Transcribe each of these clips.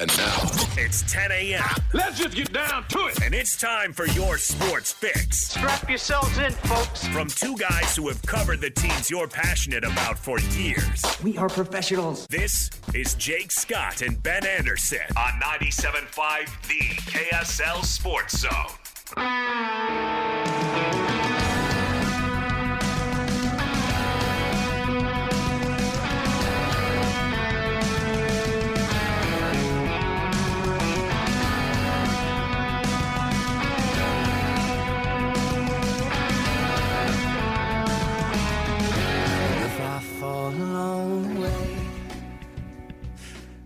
And now, it's 10 a.m. Let's just get down to it. And it's time for your sports fix. Strap yourselves in, folks. From two guys who have covered the teams you're passionate about for years. We are professionals. This is Jake Scott and Ben Anderson on 97.5 The KSL Sports Zone.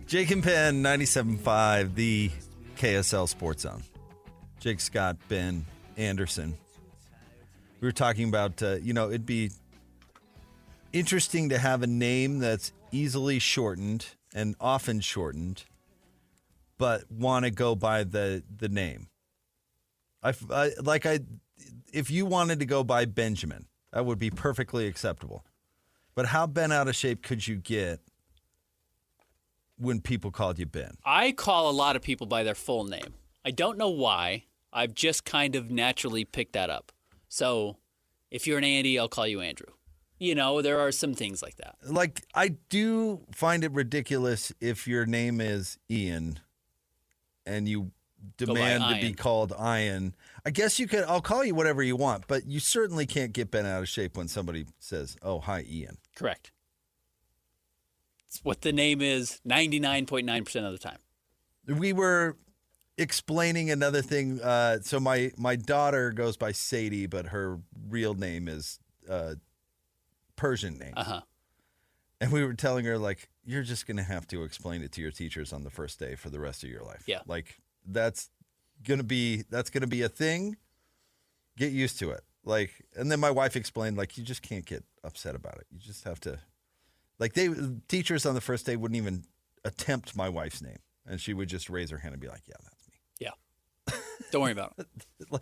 Jake and Ben, 97.5, the KSL Sports Zone. Jake Scott, Ben Anderson. We were talking about, it'd be interesting to have a name that's easily shortened and often shortened, but want to go by the name. If you wanted to go by Benjamin, that would be perfectly acceptable. But how bent out of shape could you get when people called you Ben? I call a lot of people by their full name. I don't know why. I've just kind of naturally picked that up. So if you're an Andy, I'll call you Andrew. You know, there are some things like that. Like, I do find it ridiculous if your name is Ian and you demand to be called Ian. I guess you could, I'll call you whatever you want, but you certainly can't get bent out of shape when somebody says, oh, hi, Ian. Correct. It's what the name is 99.9% of the time. We were explaining another thing. So my daughter goes by Sadie, but her real name is Persian name. Uh-huh. And we were telling her, like, you're just going to have to explain it to your teachers on the first day for the rest of your life. Yeah. Like, that's going to be a thing. Get used to it. Like, and then my wife explained, like, you just can't get upset about it. You just have to. Like, teachers on the first day wouldn't even attempt my wife's name. And she would just raise her hand and be like, yeah, that's me. Yeah. Don't worry about it. Like,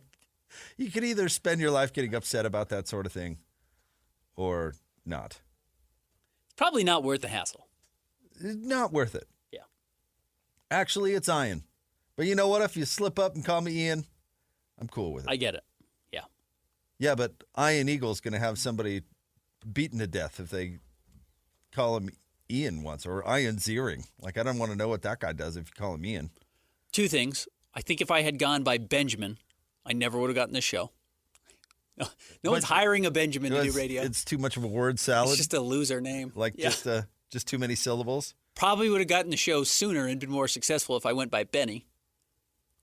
you could either spend your life getting upset about that sort of thing or not. It's probably not worth the hassle. Not worth it. Yeah. Actually, it's Ian. But you know what? If you slip up and call me Ian, I'm cool with it. I get it. Yeah. Yeah, but Ian Eagle's going to have somebody beaten to death if they call him Ian once, or Ian Ziering. Like, I don't want to know what that guy does if you call him Ian. Two things. I think if I had gone by Benjamin, I never would have gotten this show. No one's hiring a Benjamin to do radio. It's too much of a word salad. It's just a loser name. Like, just too many syllables. Probably would have gotten the show sooner and been more successful if I went by Benny.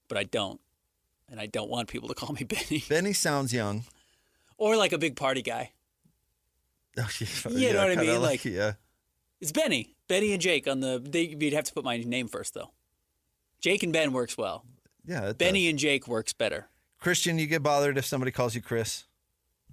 But I don't. And I don't want people to call me Benny. Benny sounds young. Or like a big party guy. Oh, You know what I mean? Like, yeah. It's Benny. Benny and Jake on the. You'd have to put my name first, though. Jake and Ben works well. Yeah, Benny and Jake works better. Christian, you get bothered if somebody calls you Chris?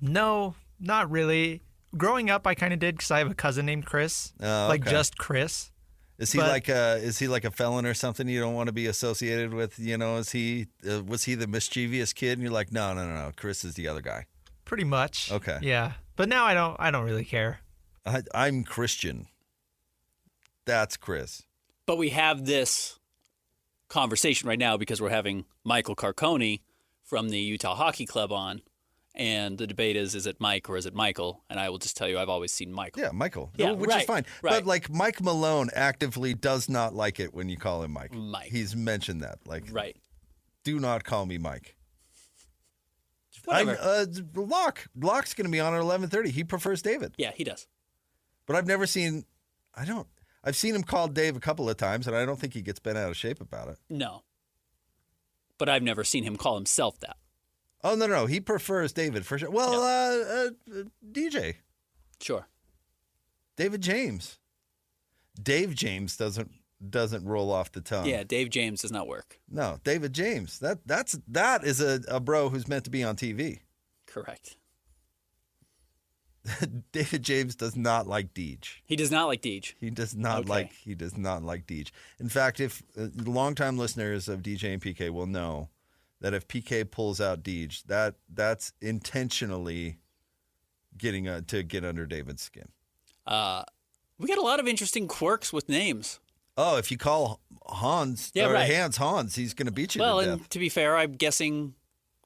No, not really. Growing up, I kind of did because I have a cousin named Chris. Oh, like okay. just Chris. Is he like a felon or something you don't want to be associated with? You know, was he the mischievous kid? And you're like, no. Chris is the other guy. Pretty much. Okay. Yeah, but now I don't really care. I'm Christian. That's Chris. But we have this conversation right now because we're having Michael Carcone from the Utah Hockey Club on. And the debate is it Mike or is it Michael? And I will just tell you, I've always seen Michael. Yeah, Michael. Yeah, which is fine. Right. But, like, Mike Malone actively does not like it when you call him Mike. He's mentioned that. Like, right. Do not call me Mike. Whatever. Locke's going to be on at 11:30. He prefers David. Yeah, he does. But I've never seen – I've seen him call Dave a couple of times, and I don't think he gets bent out of shape about it. No. But I've never seen him call himself that. Oh, no. He prefers David for sure. Well, DJ. Sure. David James. Dave James doesn't roll off the tongue. Yeah, Dave James does not work. No, David James. That is a bro who's meant to be on TV. Correct. David James does not like Deej. He does not like Deej. He does not like Deej. In fact, if longtime listeners of DJ and PK will know that if PK pulls out Deej, that's intentionally getting to get under David's skin. We got a lot of interesting quirks with names. Oh, if you call Hans Yeah, or right. Hans, he's going to beat you Well, to death. and to be fair, I'm guessing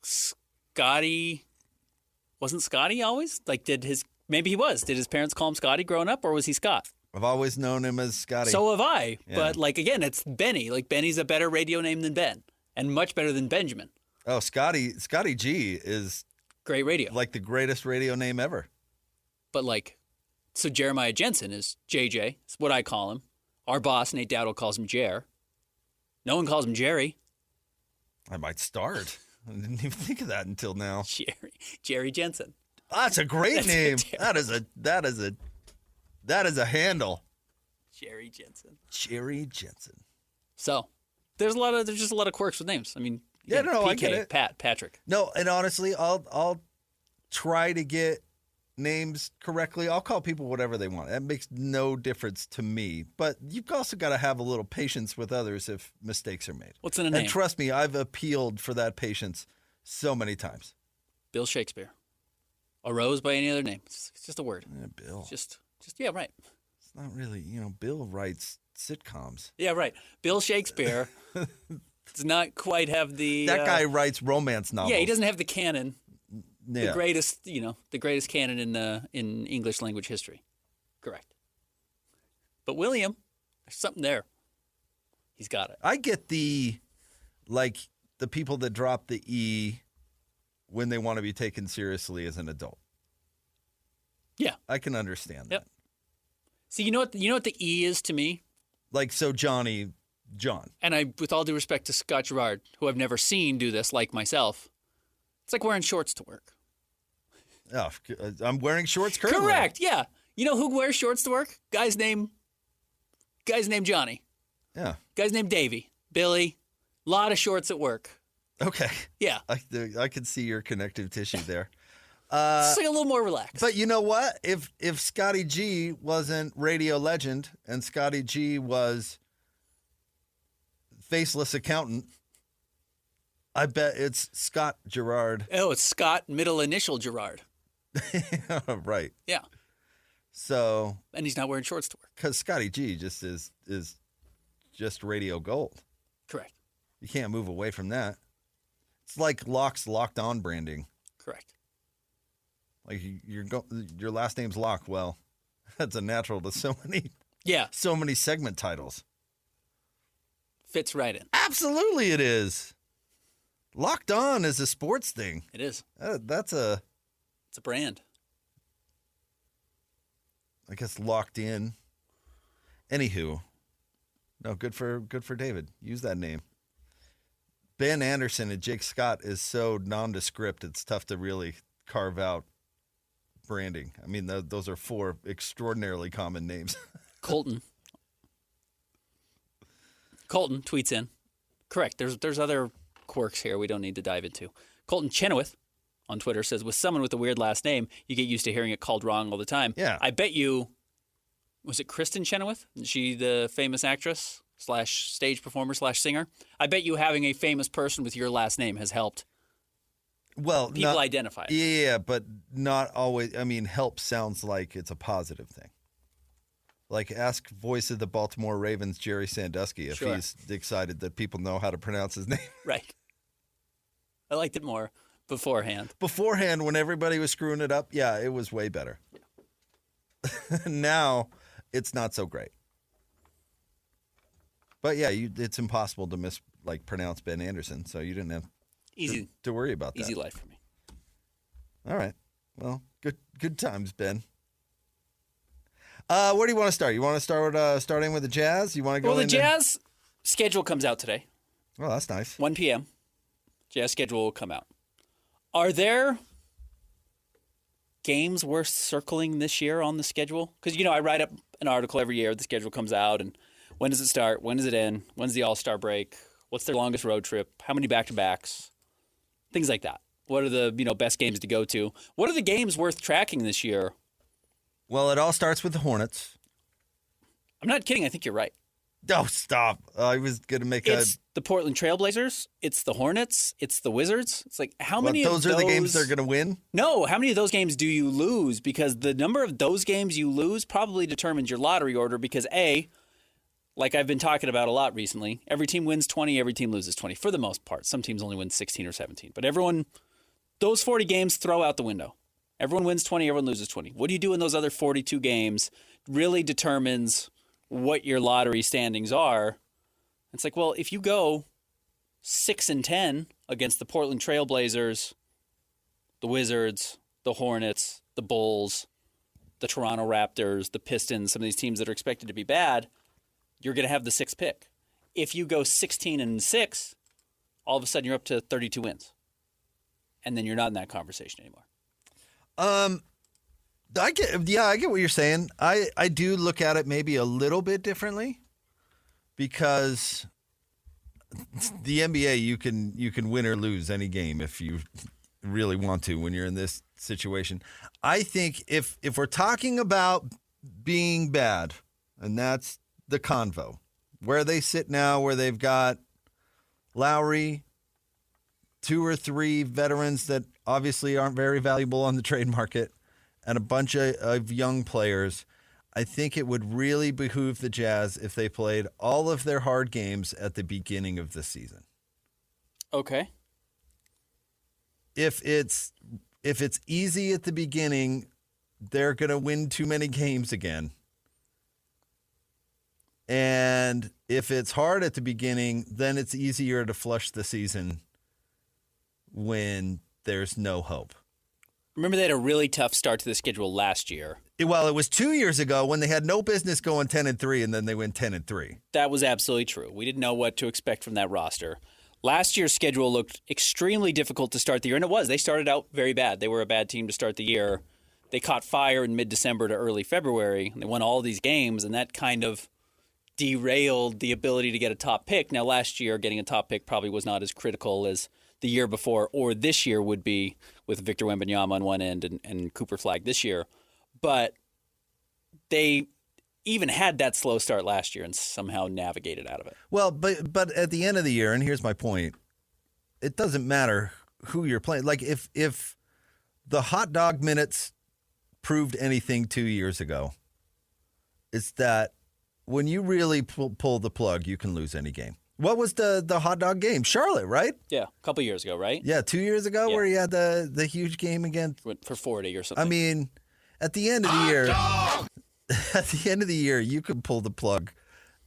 Scotty wasn't Scotty always? Maybe he was. Did his parents call him Scotty growing up, or was he Scott? I've always known him as Scotty. So have I. Yeah. But again, it's Benny. Benny's a better radio name than Ben, and much better than Benjamin. Oh, Scotty G is Great radio. like the greatest radio name ever. But so Jeremiah Jensen is JJ. It's what I call him. Our boss, Nate Dowdle, calls him Jer. No one calls him Jerry. I might start. I didn't even think of that until now. Jerry Jensen. That's a great name. That is a handle. Jerry Jensen. Jerry Jensen. So there's just a lot of quirks with names. I mean, Yeah, no, PK, I get it. Patrick. No, and honestly, I'll try to get names correctly. I'll call people whatever they want. That makes no difference to me. But you've also got to have a little patience with others if mistakes are made. What's in a name? And trust me, I've appealed for that patience so many times. Bill Shakespeare. A rose by any other name. It's just a word. Yeah, Bill. Just yeah, right. It's not really, Bill writes sitcoms. Yeah, right. Bill Shakespeare does not quite have the. That guy writes romance novels. Yeah, he doesn't have the canon. Yeah. The greatest canon in English language history. Correct. But William, there's something there. He's got it. I get the people that drop the E when they want to be taken seriously as an adult. Yeah. I can understand Yep. that. See, you know what the E is to me? So John. And I, with all due respect to Scott Gerard, who I've never seen do this like myself, it's like wearing shorts to work. Oh, I'm wearing shorts currently. Correct, yeah. You know who wears shorts to work? Guy's named Johnny. Yeah. Guy's named Davey. Billy. Lot of shorts at work. Okay. Yeah. I can see your connective tissue there. It's a little more relaxed. But you know what? If Scotty G wasn't radio legend and Scotty G was faceless accountant, I bet it's Scott Gerard. Oh, it's Scott, middle initial Gerard. Right. Yeah. So. And he's not wearing shorts to work. Because Scotty G just is just radio gold. Correct. You can't move away from that. It's like Locke's Locked On branding. Correct. Like your last name's Locke. Well, that's a natural to so many segment titles. Fits right in. Absolutely, it is. Locked On is a sports thing. It is. It's a brand. I guess locked in. Anywho, no, good for David. Use that name. Ben Anderson and Jake Scott is so nondescript. It's tough to really carve out branding. I mean, those are four extraordinarily common names. Colton tweets in. Correct. There's other quirks here we don't need to dive into. Colton Chenoweth on Twitter says, with someone with a weird last name, you get used to hearing it called wrong all the time. Yeah. I bet you, was it Kristen Chenoweth? Is she the famous actress / stage performer / singer? I bet you having a famous person with your last name has helped people identify it. Yeah, but not always. I mean, help sounds like it's a positive thing. Like, ask voice of the Baltimore Ravens, Jerry Sandusky, if he's excited that people know how to pronounce his name. Right. I liked it more beforehand. Beforehand, when everybody was screwing it up, yeah, it was way better. Yeah. Now, it's not so great. But yeah, it's impossible to pronounce Ben Anderson, so you didn't have to worry about that. Easy life for me. All right. Well, good times, Ben. Where do you want to start? You want to start starting with the Jazz? You want to go? Well, the Jazz schedule comes out today. Oh, that's nice. 1 p.m. Jazz schedule will come out. Are there games worth circling this year on the schedule? Because, I write up an article every year. The schedule comes out, and when does it start? When does it end? When's the All-Star break? What's their longest road trip? How many back-to-backs? Things like that. What are the best games to go to? What are the games worth tracking this year? Well, it all starts with the Hornets. I'm not kidding. I think you're right. Oh, stop. I was going to make It's the Portland Trailblazers. It's the Hornets. It's the Wizards. It's like, how many of those... Those are the games they're going to win? No, how many of those games do you lose? Because the number of those games you lose probably determines your lottery order because, A, like I've been talking about a lot recently, every team wins 20, every team loses 20 for the most part. Some teams only win 16 or 17. But those 40 games throw out the window. Everyone wins 20, everyone loses 20. What do you do in those other 42 games really determines what your lottery standings are. It's like, well, if you go 6-10 against the Portland Trail Blazers, the Wizards, the Hornets, the Bulls, the Toronto Raptors, the Pistons, some of these teams that are expected to be bad, you're going to have the 6th pick. If you go 16-6, all of a sudden you're up to 32 wins. And then you're not in that conversation anymore. I get what you're saying. I do look at it maybe a little bit differently because the NBA, you can win or lose any game if you really want to when you're in this situation. I think if we're talking about being bad, and that's the convo, where they sit now, where they've got Lowry, 2 or 3 veterans that obviously aren't very valuable on the trade market, and a bunch of young players, I think it would really behoove the Jazz if they played all of their hard games at the beginning of the season. Okay. If it's easy at the beginning, they're going to win too many games again. And if it's hard at the beginning, then it's easier to flush the season when there's no hope. Remember they had a really tough start to the schedule last year. Well, it was 2 years ago when they had no business going 10-3, and then they went 10-3. That was absolutely true. We didn't know what to expect from that roster. Last year's schedule looked extremely difficult to start the year, and it was. They started out very bad. They were a bad team to start the year. They caught fire in mid-December to early February, and they won all these games, and that kind of derailed the ability to get a top pick. Now, last year, getting a top pick probably was not as critical as the year before or this year would be with Victor Wembanyama on one end and Cooper Flagg this year. But they even had that slow start last year and somehow navigated out of it. Well, but at the end of the year, and here's my point, it doesn't matter who you're playing. Like if the hot dog minutes proved anything 2 years ago, it's that when you really pull the plug, you can lose any game. What was the hot dog game? Charlotte, right? Yeah, a couple years ago, right? Yeah, 2 years ago where you had the huge game against. Went for 40 or something. I mean, at the end of the year, you could pull the plug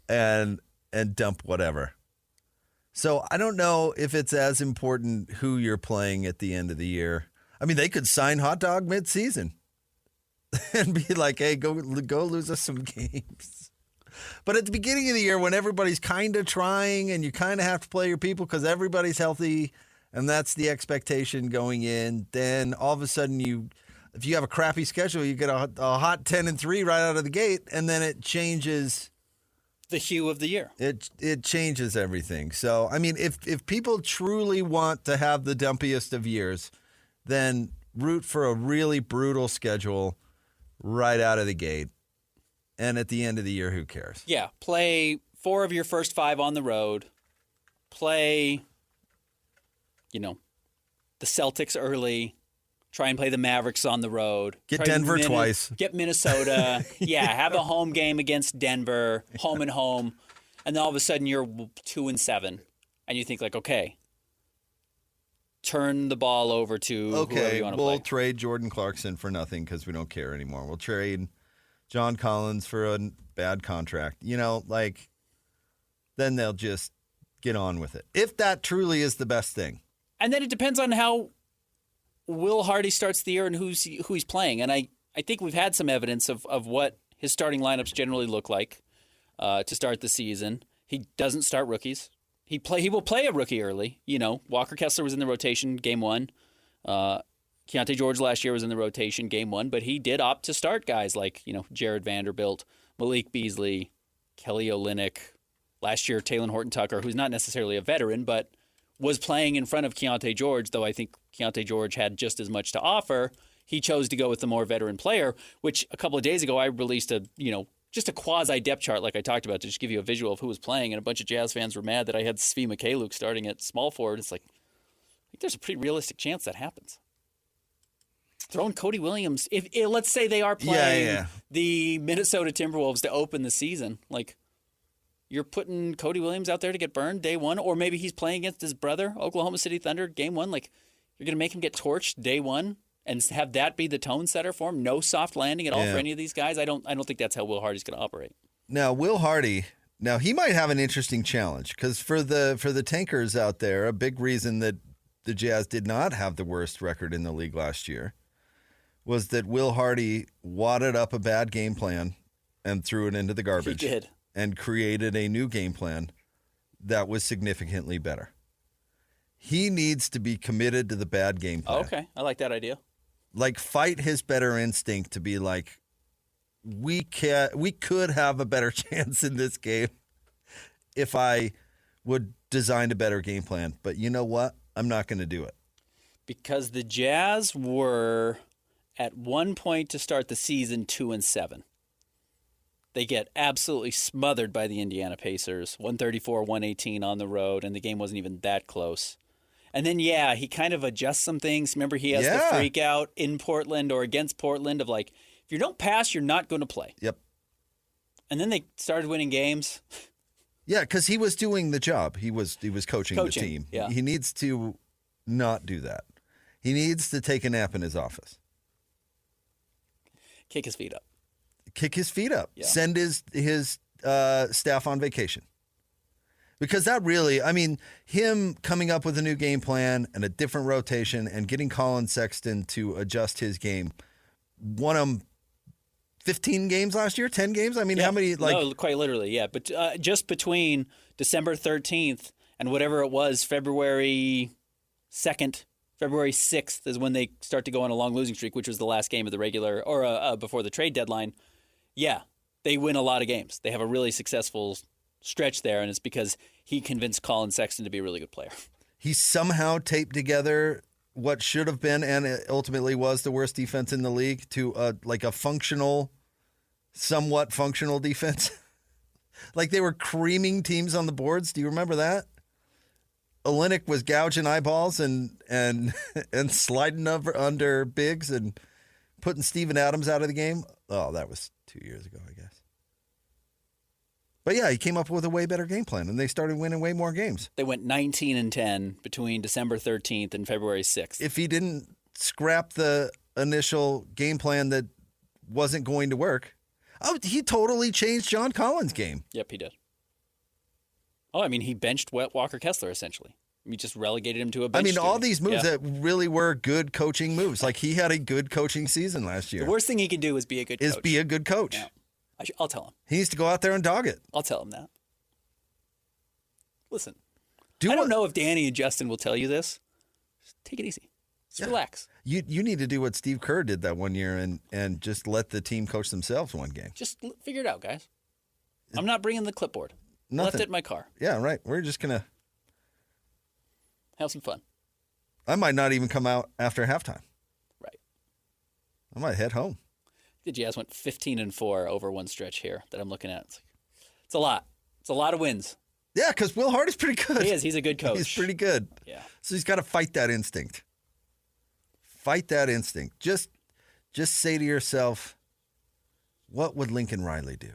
and dump whatever. So I don't know if it's as important who you're playing at the end of the year. I mean, they could sign Hot Dog mid-season and be like, hey, go lose us some games. But at the beginning of the year, when everybody's kind of trying and you kind of have to play your people because everybody's healthy and that's the expectation going in, then all of a sudden if you have a crappy schedule, you get a hot 10-3 right out of the gate, and then it changes the hue of the year. It changes everything. So, I mean, if people truly want to have the dumpiest of years, then root for a really brutal schedule right out of the gate. And at the end of the year, who cares? Yeah, play 4 of your first 5 on the road. Play, the Celtics early. Try and play the Mavericks on the road. Get Denver twice. Get Minnesota. Yeah, have a home game against Denver, home and home. And then all of a sudden you're 2-7. And you think like, okay, turn the ball over to whoever you want to play. We'll trade Jordan Clarkson for nothing because we don't care anymore. We'll trade John Collins for a bad contract. Then they'll just get on with it. If that truly is the best thing. And then it depends on how Will Hardy starts the year and who he's playing. And I think we've had some evidence of what his starting lineups generally look like to start the season. He doesn't start rookies. He will play a rookie early. Walker Kessler was in the rotation game 1. Keontae George last year was in the rotation game 1, but he did opt to start guys like, Jared Vanderbilt, Malik Beasley, Kelly Olynyk. Last year, Talen Horton-Tucker, who's not necessarily a veteran, but was playing in front of Keontae George, though I think Keontae George had just as much to offer. He chose to go with the more veteran player, which a couple of days ago I released just a quasi-depth chart like I talked about to just give you a visual of who was playing, and a bunch of Jazz fans were mad that I had Svi Mikhailiuk starting at small forward. It's like, I think there's a pretty realistic chance that happens. Throwing Cody Williams, let's say they are playing the Minnesota Timberwolves to open the season, you're putting Cody Williams out there to get burned day one, or maybe he's playing against his brother, Oklahoma City Thunder, game one. Like, you're going to make him get torched day one and have that be the tone setter for him? No soft landing at all for any of these guys? I don't think that's how Will Hardy's going to operate. Now, Will Hardy, he might have an interesting challenge because for the tankers out there, a big reason that the Jazz did not have the worst record in the league last year was that Will Hardy wadded up a bad game plan and threw it into the garbage. He did. And created a new game plan that was significantly better. He needs to be committed to the bad game plan. Oh, okay, I like that idea. Like, fight his better instinct to be like, we could have a better chance in this game if I would design a better game plan. But you know what? I'm not going to do it. Because the Jazz were, at one point to start the season, 2-7. They get absolutely smothered by the Indiana Pacers, 134-118 on the road, and the game wasn't even that close. And then, he kind of adjusts some things. Remember, he has the freak out in Portland or against Portland of like, if you don't pass, you're not going to play. Yep. And then they started winning games. Yeah, because he was doing the job. He was coaching the team. Yeah. He needs to not do that. He needs to take a nap in his office. Kick his feet up. Yeah. Send his staff on vacation. Because that really, him coming up with a new game plan and a different rotation and getting Colin Sexton to adjust his game, won him 15 games last year, 10 games? How many? No, quite literally, yeah. But just between December 13th and whatever it was, February 2nd, February 6th is when they start to go on a long losing streak, which was the last game of the regular or before the trade deadline. Yeah, they win a lot of games. They have a really successful stretch there, and it's because he convinced Colin Sexton to be a really good player. He somehow taped together what should have been and ultimately was the worst defense in the league to a somewhat functional defense. Like, they were creaming teams on the boards. Do you remember that? Olynyk was gouging eyeballs and sliding under bigs and putting Steven Adams out of the game. Oh, that was 2 years ago, I guess. But yeah, he came up with a way better game plan, and they started winning way more games. They went 19-10 between December 13th and February 6th. If he didn't scrap the initial game plan that wasn't going to work, he totally changed John Collins' game. Yep, he did. Oh, he benched Walker Kessler, essentially. He just relegated him to a bench. All these moves that really were good coaching moves. Like, he had a good coaching season last year. The worst thing he can do is be a good coach. Yeah. I'll tell him. He needs to go out there and dog it. I'll tell him that. Listen, I don't know if Danny and Justin will tell you this. Just take it easy. Just relax. You need to do what Steve Kerr did that one year and just let the team coach themselves one game. Just figure it out, guys. I'm not bringing the clipboard. Nothing. Left it in my car. Yeah, right. We're just going to have some fun. I might not even come out after halftime. Right. I might head home. The Jazz went 15-4 over one stretch here that I'm looking at. It's a lot. It's a lot of wins. Yeah, because Will Hardy's pretty good. He is. He's a good coach. He's pretty good. Yeah. So he's got to fight that instinct. Fight that instinct. Just say to yourself, what would Lincoln Riley do?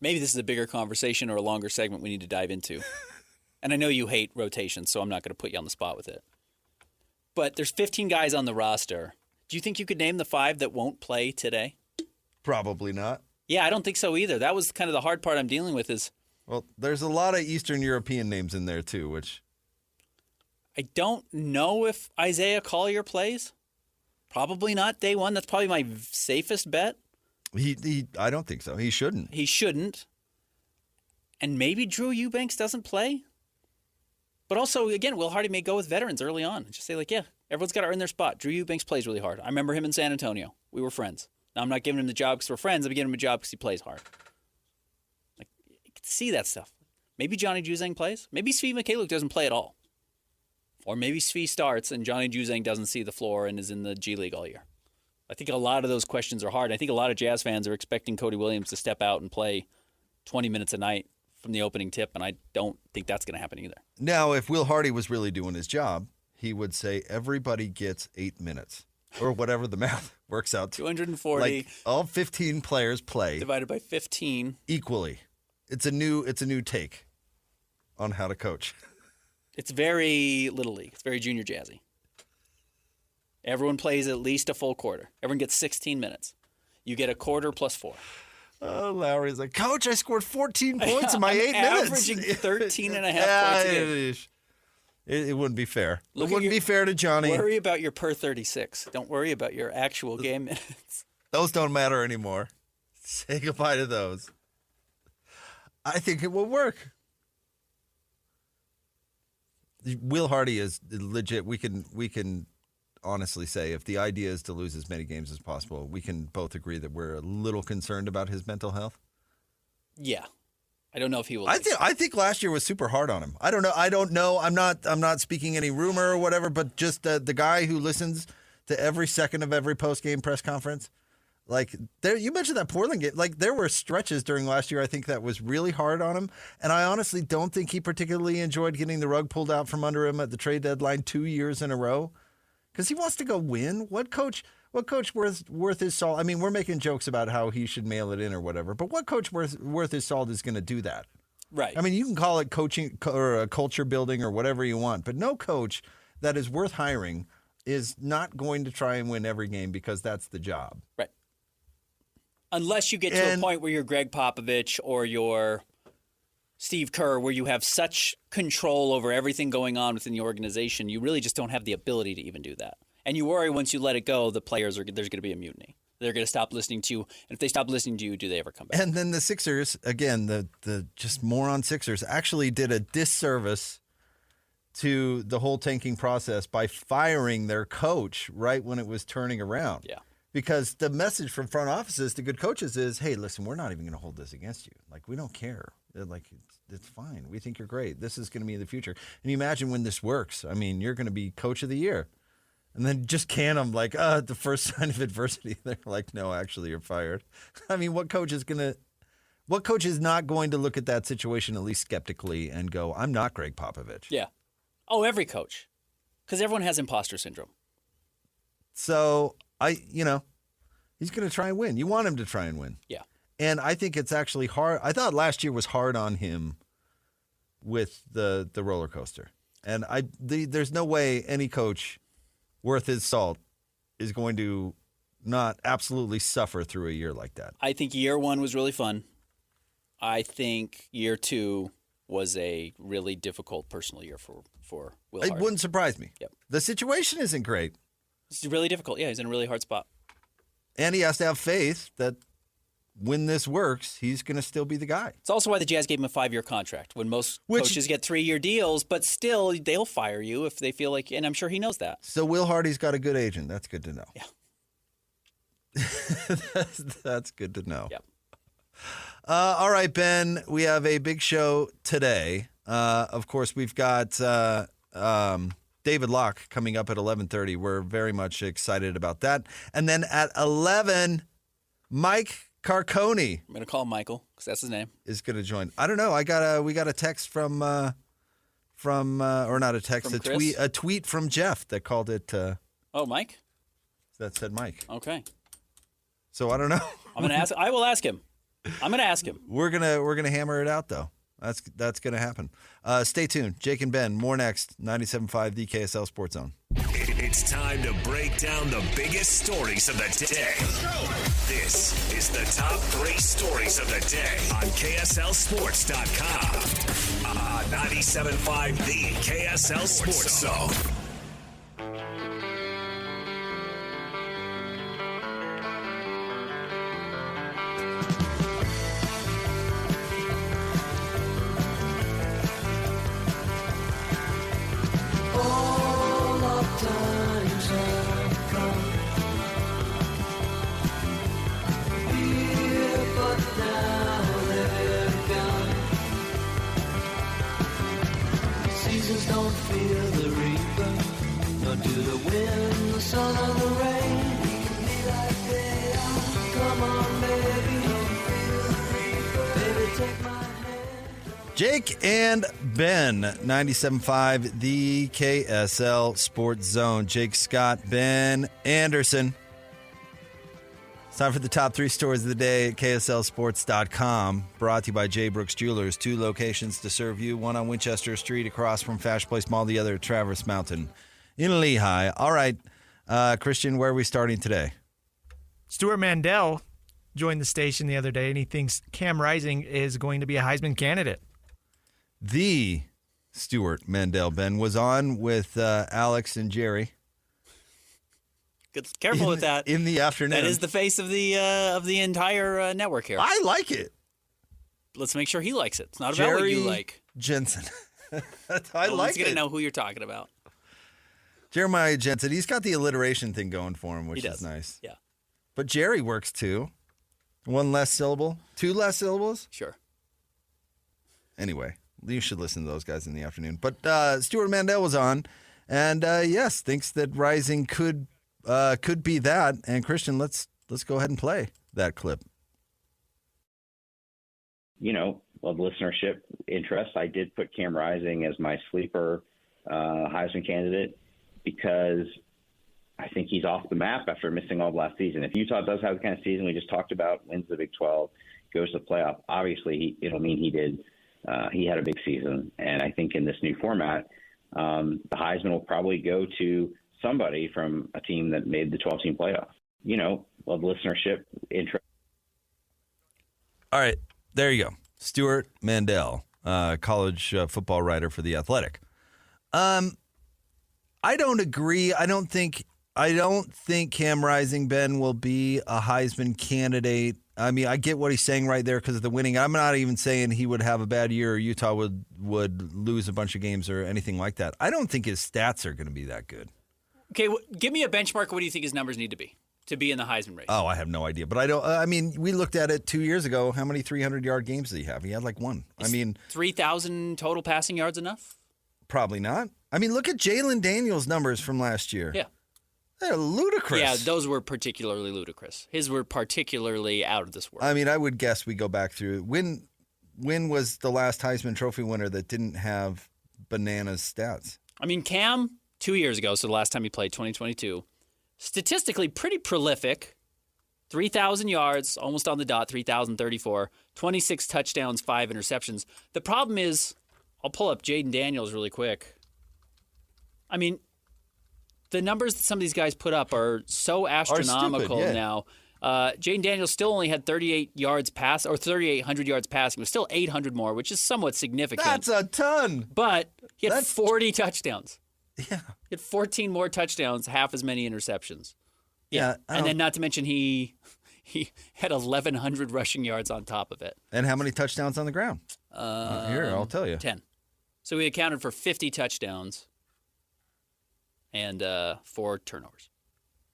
Maybe this is a bigger conversation or a longer segment we need to dive into. And I know you hate rotations, so I'm not going to put you on the spot with it. But there's 15 guys on the roster. Do you think you could name the 5 that won't play today? Probably not. Yeah, I don't think so either. That was kind of the hard part I'm dealing with is... Well, there's a lot of Eastern European names in there, too, which... I don't know if Isaiah Collier plays. Probably not day one. That's probably my safest bet. I don't think so. He shouldn't. He shouldn't. And maybe Drew Eubanks doesn't play. But also, again, Will Hardy may go with veterans early on. Just say, everyone's got to earn their spot. Drew Eubanks plays really hard. I remember him in San Antonio. We were friends. Now, I'm not giving him the job because we're friends. I'm giving him a job because he plays hard. You can see that stuff. Maybe Johnny Juzang plays. Maybe Svi Mikhailiuk doesn't play at all. Or maybe Svi starts and Johnny Juzang doesn't see the floor and is in the G League all year. I think a lot of those questions are hard. I think a lot of Jazz fans are expecting Cody Williams to step out and play 20 minutes a night from the opening tip, and I don't think that's going to happen either. Now, if Will Hardy was really doing his job, he would say everybody gets 8 minutes. Or whatever the math works out to. 240. Like all 15 players play. Divided by 15. Equally It's a new take on how to coach. It's very Little League. It's very junior jazzy. Everyone plays at least a full quarter. Everyone gets 16 minutes. You get a quarter plus 4. Oh, Lowry's like, Coach, I scored 14 points in my 8 minutes. Averaging 13 and a half points a game. It wouldn't be fair. It wouldn't be fair to Johnny. Worry about your per 36. Don't worry about your actual game minutes. Those don't matter anymore. Say goodbye to those. I think it will work. Will Hardy is legit. We can honestly say if the idea is to lose as many games as possible, we can both agree that we're a little concerned about his mental health. Yeah. I don't know if he will. I think last year was super hard on him. I don't know. I'm not speaking any rumor or whatever, but just the guy who listens to every second of every post-game press conference. Like there, you mentioned that Portland game. Like there were stretches during last year, I think that was really hard on him, and I honestly don't think he particularly enjoyed getting the rug pulled out from under him at the trade deadline 2 years in a row, because he wants to go win. What coach worth his salt? I mean, we're making jokes about how he should mail it in or whatever, but what coach worth his salt is going to do that? Right. I mean, you can call it coaching or culture building or whatever you want, but no coach that is worth hiring is not going to try and win every game because that's the job. Right. Unless you get to a point where you're Greg Popovich or you're Steve Kerr, where you have such control over everything going on within the organization, you really just don't have the ability to even do that. And you worry once you let it go, the players there's going to be a mutiny. They're going to stop listening to you. And if they stop listening to you, do they ever come back? And then the Sixers, again, the just moron Sixers, actually did a disservice to the whole tanking process by firing their coach right when it was turning around. Yeah. Because the message from front offices to good coaches is, hey, listen, we're not even going to hold this against you. Like, we don't care. Like, it's fine. We think you're great. This is going to be the future. And you imagine when this works. I mean, you're going to be coach of the year. And then just can them like, the first sign of adversity. They're like, no, actually, you're fired. I mean, what coach is not going to look at that situation at least skeptically and go, I'm not Greg Popovich? Yeah. Oh, every coach. Because everyone has imposter syndrome. So, he's going to try and win. You want him to try and win. Yeah. And I think it's actually hard. I thought last year was hard on him with the roller coaster. And there's no way any coach worth his salt is going to not absolutely suffer through a year like that. I think year 1 was really fun. I think year 2 was a really difficult personal year for Will Hardy. It wouldn't surprise me. Yep. The situation isn't great. It's really difficult. Yeah, he's in a really hard spot. And he has to have faith that when this works, he's going to still be the guy. It's also why the Jazz gave him a 5-year contract when most coaches get 3-year deals, but still they'll fire you if they feel like, and I'm sure he knows that. So Will Hardy's got a good agent. That's good to know. Yeah. That's good to know. Yep. All right, Ben, we have a big show today. Of course, we've got David Locke coming up at 11:30. We're very much excited about that. And then at 11, Mike Carcone. I'm going to call him Michael because that's his name. Is going to join. I don't know. We got a text from or not a text, a tweet from Jeff that called it. Oh, Mike? That said Mike. Okay. So I don't know. I'm going to ask. I will ask him. I'm going to ask him. We're gonna hammer it out though. That's gonna happen. Stay tuned. Jake and Ben. More next. 97.5 the KSL Sports Zone. It's time to break down the biggest stories of the day. This is the top 3 stories of the day on KSLSports.com. 97.5 the KSL Sports Zone. Don't fear the reaper, nor do the wind, the sun, or the rain. We can be like they are. Come on, baby, don't fear the reaper. Baby, take my hand. Jake and Ben, 97.5 the KSL Sports Zone. Jake Scott, Ben Anderson. It's time for the top 3 stories of the day at KSLSports.com. Brought to you by J. Brooks Jewelers. 2 locations to serve you. One on Winchester Street across from Fashion Place Mall. The other at Traverse Mountain in Lehigh. All right, Christian, where are we starting today? Stuart Mandel joined the station the other day, and he thinks Cam Rising is going to be a Heisman candidate. The Stuart Mandel, Ben, was on with Alex and Jerry. Careful with that. In the afternoon. That is the face of the entire network here. I like it. Let's make sure he likes it. It's not about what you like. Jensen. I No like one's it. going to know who you're talking about. Jeremiah Jensen. He's got the alliteration thing going for him, which He does. is nice. Yeah, But Jerry works too. 1 less syllable. 2 less syllables. sure. Anyway, you should listen to those guys in the afternoon. But Stuart Mandel was on, and yes, thinks that Rising could be that. And Christian, let's go ahead and play that clip. Of listenership interest, I did put Cam Rising as my sleeper Heisman candidate because I think he's off the map after missing all of last season. If Utah does have the kind of season we just talked about, wins the Big 12, goes to the playoff, obviously it'll mean he did. He had a big season, and I think in this new format, the Heisman will probably go to somebody from a team that made the 12-team playoff. Of listenership interest. All right, there you go. Stuart Mandel, college football writer for The Athletic. I don't agree. I don't think Cam Rising, Ben, will be a Heisman candidate. I mean, I get what he's saying right there because of the winning. I'm not even saying he would have a bad year or Utah would lose a bunch of games or anything like that. I don't think his stats are going to be that good. Okay, give me a benchmark. What do you think his numbers need to be in the Heisman race? Oh, I have no idea. But I don't. I mean, we looked at it 2 years ago. How many 300-yard games did he have? He had like 1. I mean, 3,000 total passing yards enough? probably not. I mean, look at Jalen Daniels' numbers from last year. Yeah. They're ludicrous. Yeah, those were particularly ludicrous. His were particularly out of this world. I mean, I would guess we go back through. When was the last Heisman Trophy winner that didn't have bananas stats? I mean, Cam, 2 years ago, so the last time he played, 2022, statistically pretty prolific. 3,000 yards, almost on the dot, 3,034, 26 touchdowns, 5 interceptions. The problem is, I'll pull up Jaden Daniels really quick. I mean, the numbers that some of these guys put up are so astronomical stupid, yeah. now. Jaden Daniels still only had 3,800 yards passing. It was still 800 more, which is somewhat significant. That's a ton. But he had 40 touchdowns. Yeah. He had 14 more touchdowns, half as many interceptions. Yeah. And then not to mention he had 1,100 rushing yards on top of it. And how many touchdowns on the ground? Here, I'll tell you. 10. So he accounted for 50 touchdowns and 4 turnovers.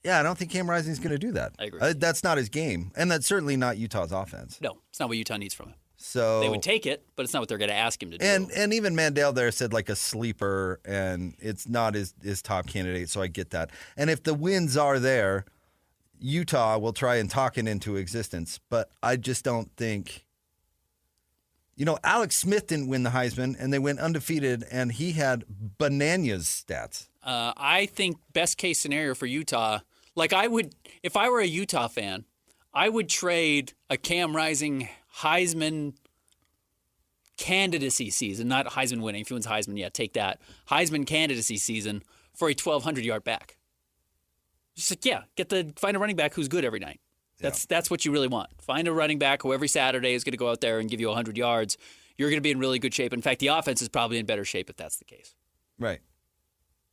Yeah, I don't think Cam Rising's going to do that. I agree. That's not his game, and that's certainly not Utah's offense. No, it's not what Utah needs from him. So They would take it, but it's not what they're going to ask him to do. And even Mandel there said like a sleeper, and it's not his top candidate, so I get that. And if the wins are there, Utah will try and talk it into existence. But I just don't think, Alex Smith didn't win the Heisman, and they went undefeated, and he had bananas stats. I think best case scenario for Utah, like if I were a Utah fan, I would trade a Cam Rising Heisman candidacy season, not Heisman winning. If he wins Heisman, yeah, take that. Heisman candidacy season for a 1,200-yard back. Just like, find a running back who's good every night. That's what you really want. Find a running back who every Saturday is going to go out there and give you 100 yards. You're going to be in really good shape. In fact, the offense is probably in better shape if that's the case. Right.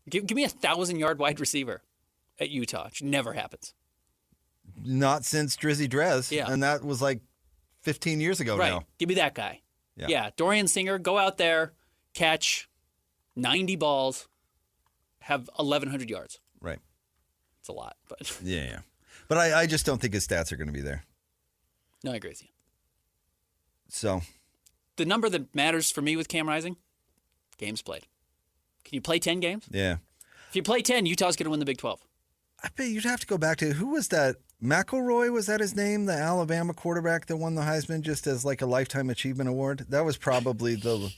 Give me a 1,000-yard wide receiver at Utah. It never happens. Not since Drizzy Drez. Yeah. And that was like 15 years ago Right. now. Give me that guy. Yeah. Yeah. Dorian Singer, go out there, catch 90 balls, have 1,100 yards. Right. It's a lot, but Yeah. But I just don't think his stats are going to be there. no, I agree with you. So, The number that matters for me with Cam Rising, games played. Can you play 10 games? yeah. If you play 10, Utah's going to win the Big 12. I bet you'd have to go back to, who was that? McElroy, was that his name? The Alabama quarterback that won the Heisman just as like a Lifetime Achievement Award? That was probably the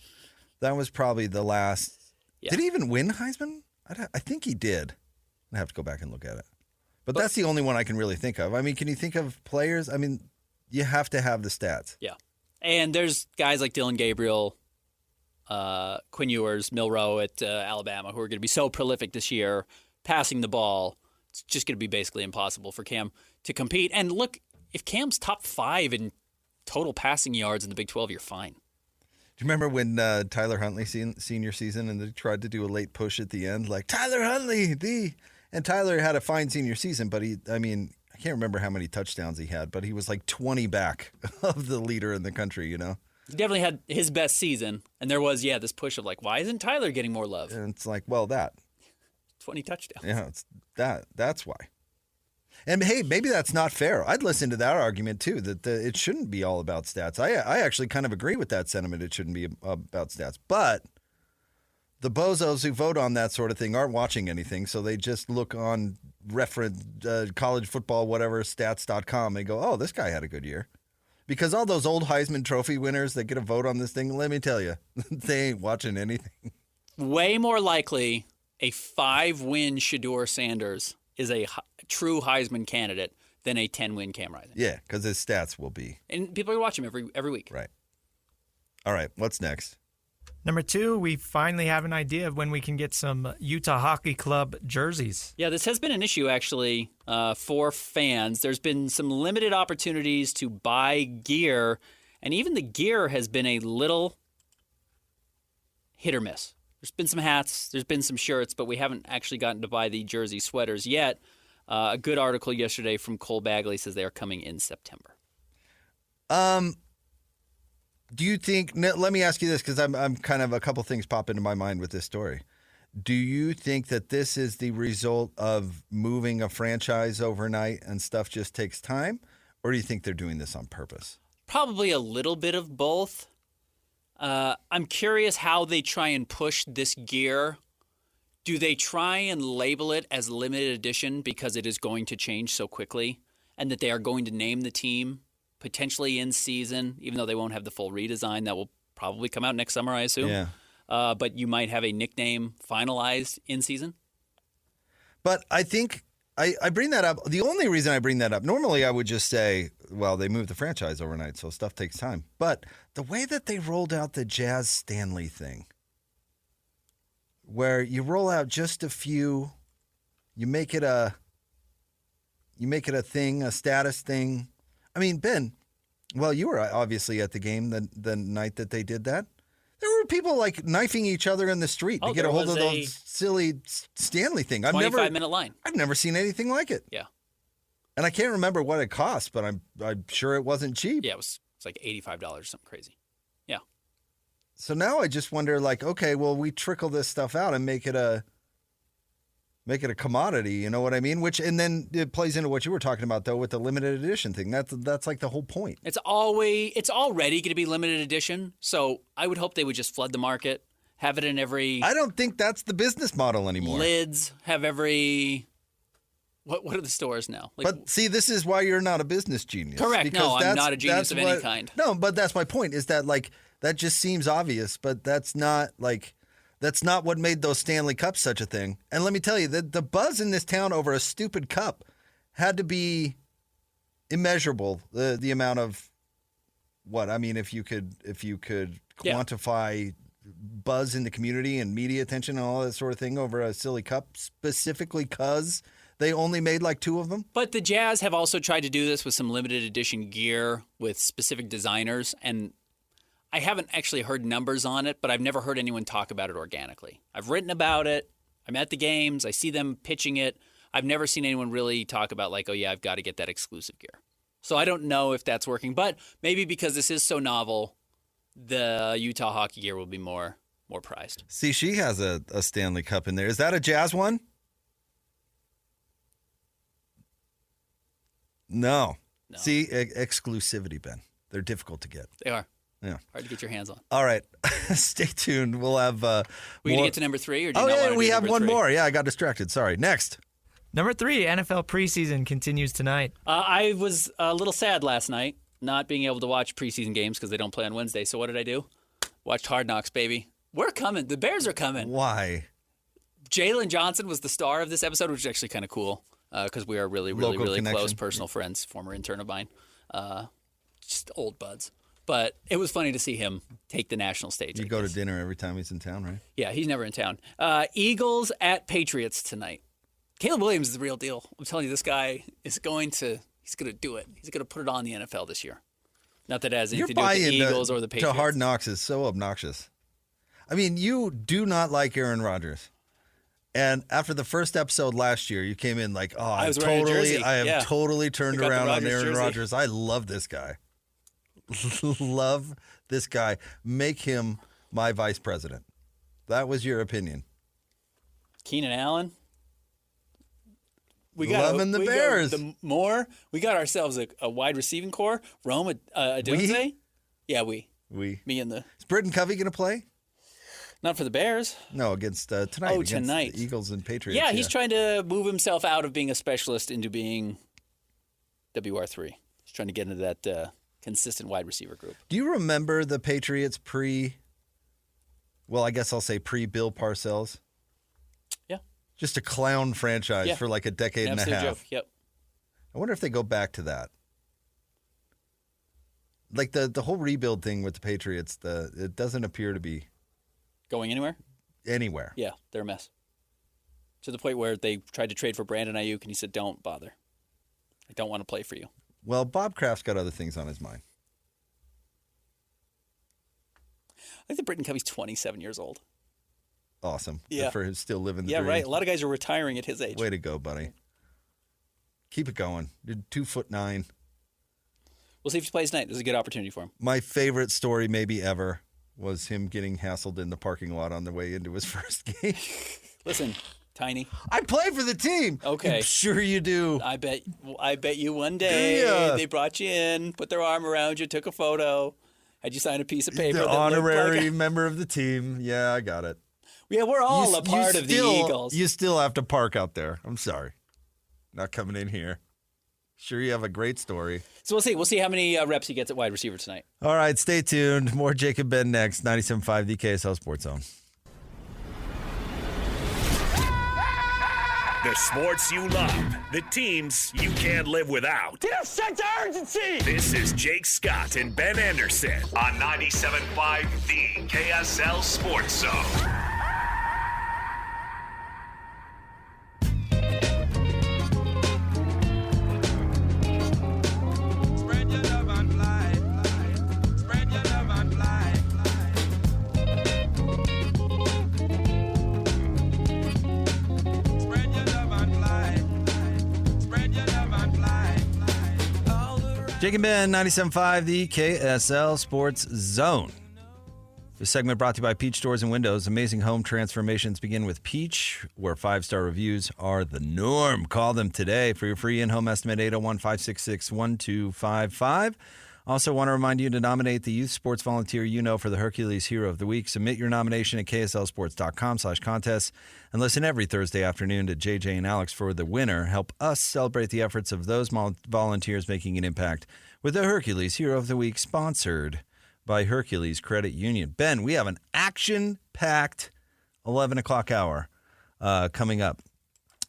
last. Yeah. Did he even win Heisman? I think he did. I'd have to go back and look at it. But that's the only one I can really think of. I mean, can you think of players? I mean, you have to have the stats. Yeah. And there's guys like Dylan Gabriel, Quinn Ewers, Milroe at Alabama, who are going to be so prolific this year, passing the ball. It's just going to be basically impossible for Cam to compete. And look, if Cam's top 5 in total passing yards in the Big 12, you're fine. Do you remember when Tyler Huntley senior season and they tried to do a late push at the end, like Tyler Huntley, and Tyler had a fine senior season, but I can't remember how many touchdowns he had, but he was like 20 back of the leader in the country, you know? He definitely had his best season, and there was, this push of like, why isn't Tyler getting more love? And it's like, well, that. 20 touchdowns. Yeah, it's that's why. And hey, maybe that's not fair. I'd listen to that argument too, that it shouldn't be all about stats. I actually kind of agree with that sentiment. It shouldn't be about stats. But the bozos who vote on that sort of thing aren't watching anything, so they just look on reference college football, whatever, stats.com. They go, oh, this guy had a good year. Because all those old Heisman Trophy winners that get a vote on this thing, let me tell you, they ain't watching anything. Way more likely a 5-win Shedeur Sanders is a true Heisman candidate than a 10-win Cam Rising. Yeah, because his stats will be. And people are watching him every week. Right. All right, what's next? Number 2, we finally have an idea of when we can get some Utah Hockey Club jerseys. Yeah, this has been an issue, actually, for fans. There's been some limited opportunities to buy gear, and even the gear has been a little hit or miss. There's been some hats, there's been some shirts, but we haven't actually gotten to buy the jersey sweaters yet. A good article yesterday from Cole Bagley says they are coming in September. Do you think, let me ask you this, because I'm kind of, a couple things pop into my mind with this story. Do you think that this is the result of moving a franchise overnight and stuff just takes time? Or do you think they're doing this on purpose? Probably a little bit of both. I'm curious how they try and push this gear. Do they try and label it as limited edition because it is going to change so quickly and that they are going to name the team potentially in season, even though they won't have the full redesign that will probably come out next summer, I assume? Yeah. But you might have a nickname finalized in season? But I think I bring that up. The only reason I bring that up, normally I would just say, well, they moved the franchise overnight, so stuff takes time. But the way that they rolled out the Jazz Stanley thing, where you roll out just a few, you make it a thing, a status thing. I mean, Ben, well, you were obviously at the game the night that they did that. There were people like knifing each other in the street to get a hold of those silly Stanley thing. 25-minute line. I've never seen anything like it. Yeah. And I can't remember what it cost, but I'm sure it wasn't cheap. Yeah, it's like $85 or something crazy. Yeah. So now I just wonder, like, okay, well, we trickle this stuff out and make it a commodity, you know what I mean? And then it plays into what you were talking about, though, with the limited edition thing. That's like the whole point. It's already going to be limited edition, so I would hope they would just flood the market, have it in every... I don't think that's the business model anymore. Lids, have every... What are the stores now? But see, this is why you're not a business genius. Correct. No, I'm not a genius of any kind. No, but that's my point, is that, like, that just seems obvious, but that's not what made those Stanley Cups such a thing. And let me tell you, the buzz in this town over a stupid cup had to be immeasurable. The amount of what? I mean, if you could quantify buzz in the community and media attention and all that sort of thing over a silly cup, specifically because they only made like 2 of them. But the Jazz have also tried to do this with some limited edition gear with specific designers, and I haven't actually heard numbers on it, but I've never heard anyone talk about it organically. I've written about it. I'm at the games. I see them pitching it. I've never seen anyone really talk about like, oh, yeah, I've got to get that exclusive gear. So I don't know if that's working, but maybe because this is so novel, the Utah hockey gear will be more prized. See, she has a Stanley Cup in there. Is that a Jazz one? No. See, exclusivity, Ben. They're difficult to get. They are. Yeah. Hard to get your hands on. All right. Stay tuned. We'll have We're going to get to number 3? Or do you oh, not yeah, want to we do have number one 3? more. Yeah, I got distracted. Sorry. Next. Number 3, NFL preseason continues tonight. I was a little sad last night not being able to watch preseason games because they don't play on Wednesday. So what did I do? Watched Hard Knocks, baby. We're coming. The Bears are coming. Why? Jalen Johnson was the star of this episode, which is actually kind of cool. because we are really, Local really close connection. personal friends, former intern of mine, just old buds. But it was funny to see him take the national stage. You I go to guess. dinner every time he's in town, right? Yeah, he's never in town. Eagles at Patriots tonight. Caleb Williams is the real deal. I'm telling you, this guy is he's going to do it. He's going to put it on the NFL this year. Not that it has anything to do with the Eagles or the Patriots. To Hard Knocks is so obnoxious. I mean, you do not like Aaron Rodgers. And after the first episode last year, you came in like, oh, I was wearing a jersey. have totally turned I got the around on Rodgers Aaron jersey. Rodgers. I love this guy. Love this guy. Make him my vice president. That was your opinion. Keenan Allen. Loving the Bears. We got ourselves a wide receiving core. Rome Odunze. Yeah, me and the. Is Britton Covey going to play? Not for the Bears. No, against tonight. Oh, against tonight. The Eagles and Patriots. Yeah, he's trying to move himself out of being a specialist into being WR3. He's trying to get into that consistent wide receiver group. Do you remember the Patriots I guess I'll say pre-Bill Parcells? Yeah. Just a clown franchise for like a decade and a half. Joke. Yep. I wonder if they go back to that. Like the whole rebuild thing with the Patriots, it doesn't appear to be Going anywhere? anywhere. Yeah, they're a mess. To the point where they tried to trade for Brandon Ayuk, and he said, "Don't bother. I don't want to play for you." Well, Bob Kraft's got other things on his mind. I think that Britton Covey's 27 years old. Awesome. Yeah. Good for him still living the Yeah, dream. right. A lot of guys are retiring at his age. Way to go, buddy. Keep it going. You're 2'9". We'll see if he plays tonight. There's a good opportunity for him. My favorite story maybe ever was him getting hassled in the parking lot on the way into his first game. Listen, Tiny. I play for the team. Okay. I'm sure you do. I bet you one day Yeah. they brought you in, put their arm around you, took a photo, had you sign a piece of paper. The that looked honorary like member of the team. Yeah, I got it. yeah, we're all You- a part you of still- the Eagles. You still have to park out there. I'm sorry. Not coming in here. Sure, you have a great story. So we'll see. We'll see how many reps he gets at wide receiver tonight. All right, stay tuned. More Jacob Ben next. 97.5 the KSL Sports Zone. The sports you love, the teams you can't live without. Get a sense of urgency! This is Jake Scott and Ben Anderson on 97.5 the KSL Sports Zone. Spread your love and fly, fly. Spread your love and fly, fly. Spread your love and fly, fly. Spread your love and fly, fly. All around. Jake and Ben, 97.5 the KSL Sports Zone. This segment brought to you by Peach Doors and Windows. Amazing home transformations begin with Peach, where 5-star reviews are the norm. Call them today for your free in-home estimate, 801-566-1255. Also want to remind you to nominate the youth sports volunteer you know for the Hercules Hero of the Week. Submit your nomination at kslsports.com/contest and listen every Thursday afternoon to JJ and Alex for the winner. Help us celebrate the efforts of those volunteers making an impact with the Hercules Hero of the Week, sponsored by Hercules Credit Union. Ben, we have an action-packed 11 o'clock hour coming up.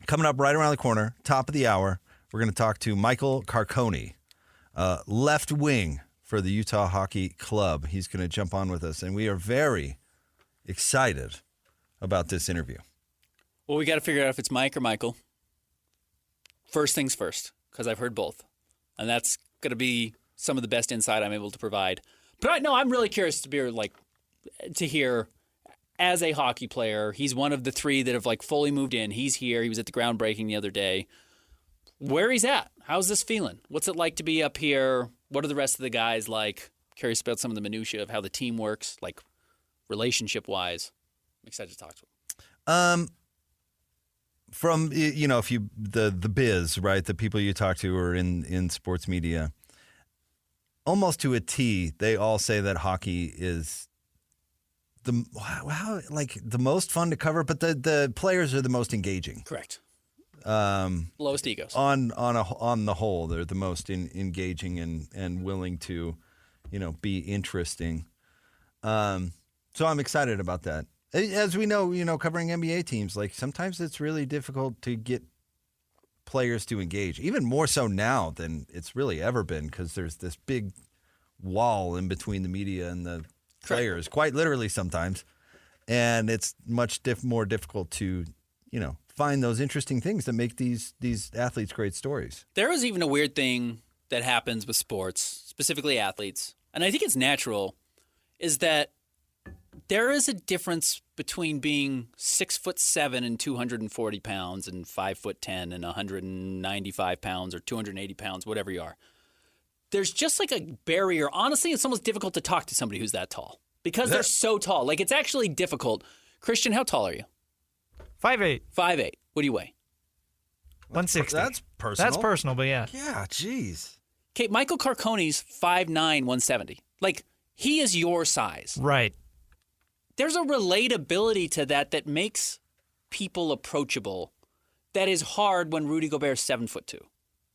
Coming up right around the corner, top of the hour, we're going to talk to Michael Carcone, left wing for the Utah Hockey Club. He's going to jump on with us, and we are very excited about this interview. Well, we got to figure out if it's Mike or Michael. First things first, because I've heard both. And that's going to be some of the best insight I'm able to provide. But I'm really curious to hear, as a hockey player, he's one of the three that have fully moved in. He's here. He was at the groundbreaking the other day. Where he's at. How's this feeling? What's it like to be up here? What are the rest of the guys like? Curious about some of the minutia of how the team works, relationship-wise. I'm excited to talk to him. From, if you, the biz, right, the people you talk to are in sports media, almost to a T, they all say that hockey is the most fun to cover, but the players are the most engaging. Correct. Lowest egos. On the whole, they're the most engaging and willing to, be interesting. So I'm excited about that. As we know, covering NBA teams, sometimes it's really difficult to get players to engage, even more so now than it's really ever been, because there's this big wall in between the media and the players, quite literally sometimes. And it's much more difficult to, find those interesting things that make these athletes great stories. There is even a weird thing that happens with sports, specifically athletes, and I think it's natural, is that there is a difference between being 6'7" and 240 pounds and 5'10" and 195 pounds or 280 pounds, whatever you are. There's just like a barrier. Honestly, it's almost difficult to talk to somebody who's that tall because they're so tall. Like, it's actually difficult. Christian, how tall are you? 5'8". 5'8". What do you weigh? 160. That's personal. That's personal, but yeah. Yeah, jeez. Okay, Michael Carcone's 5'9", 170. Like, he is your size. Right. There's a relatability to that makes people approachable that is hard when Rudy Gobert's 7'2",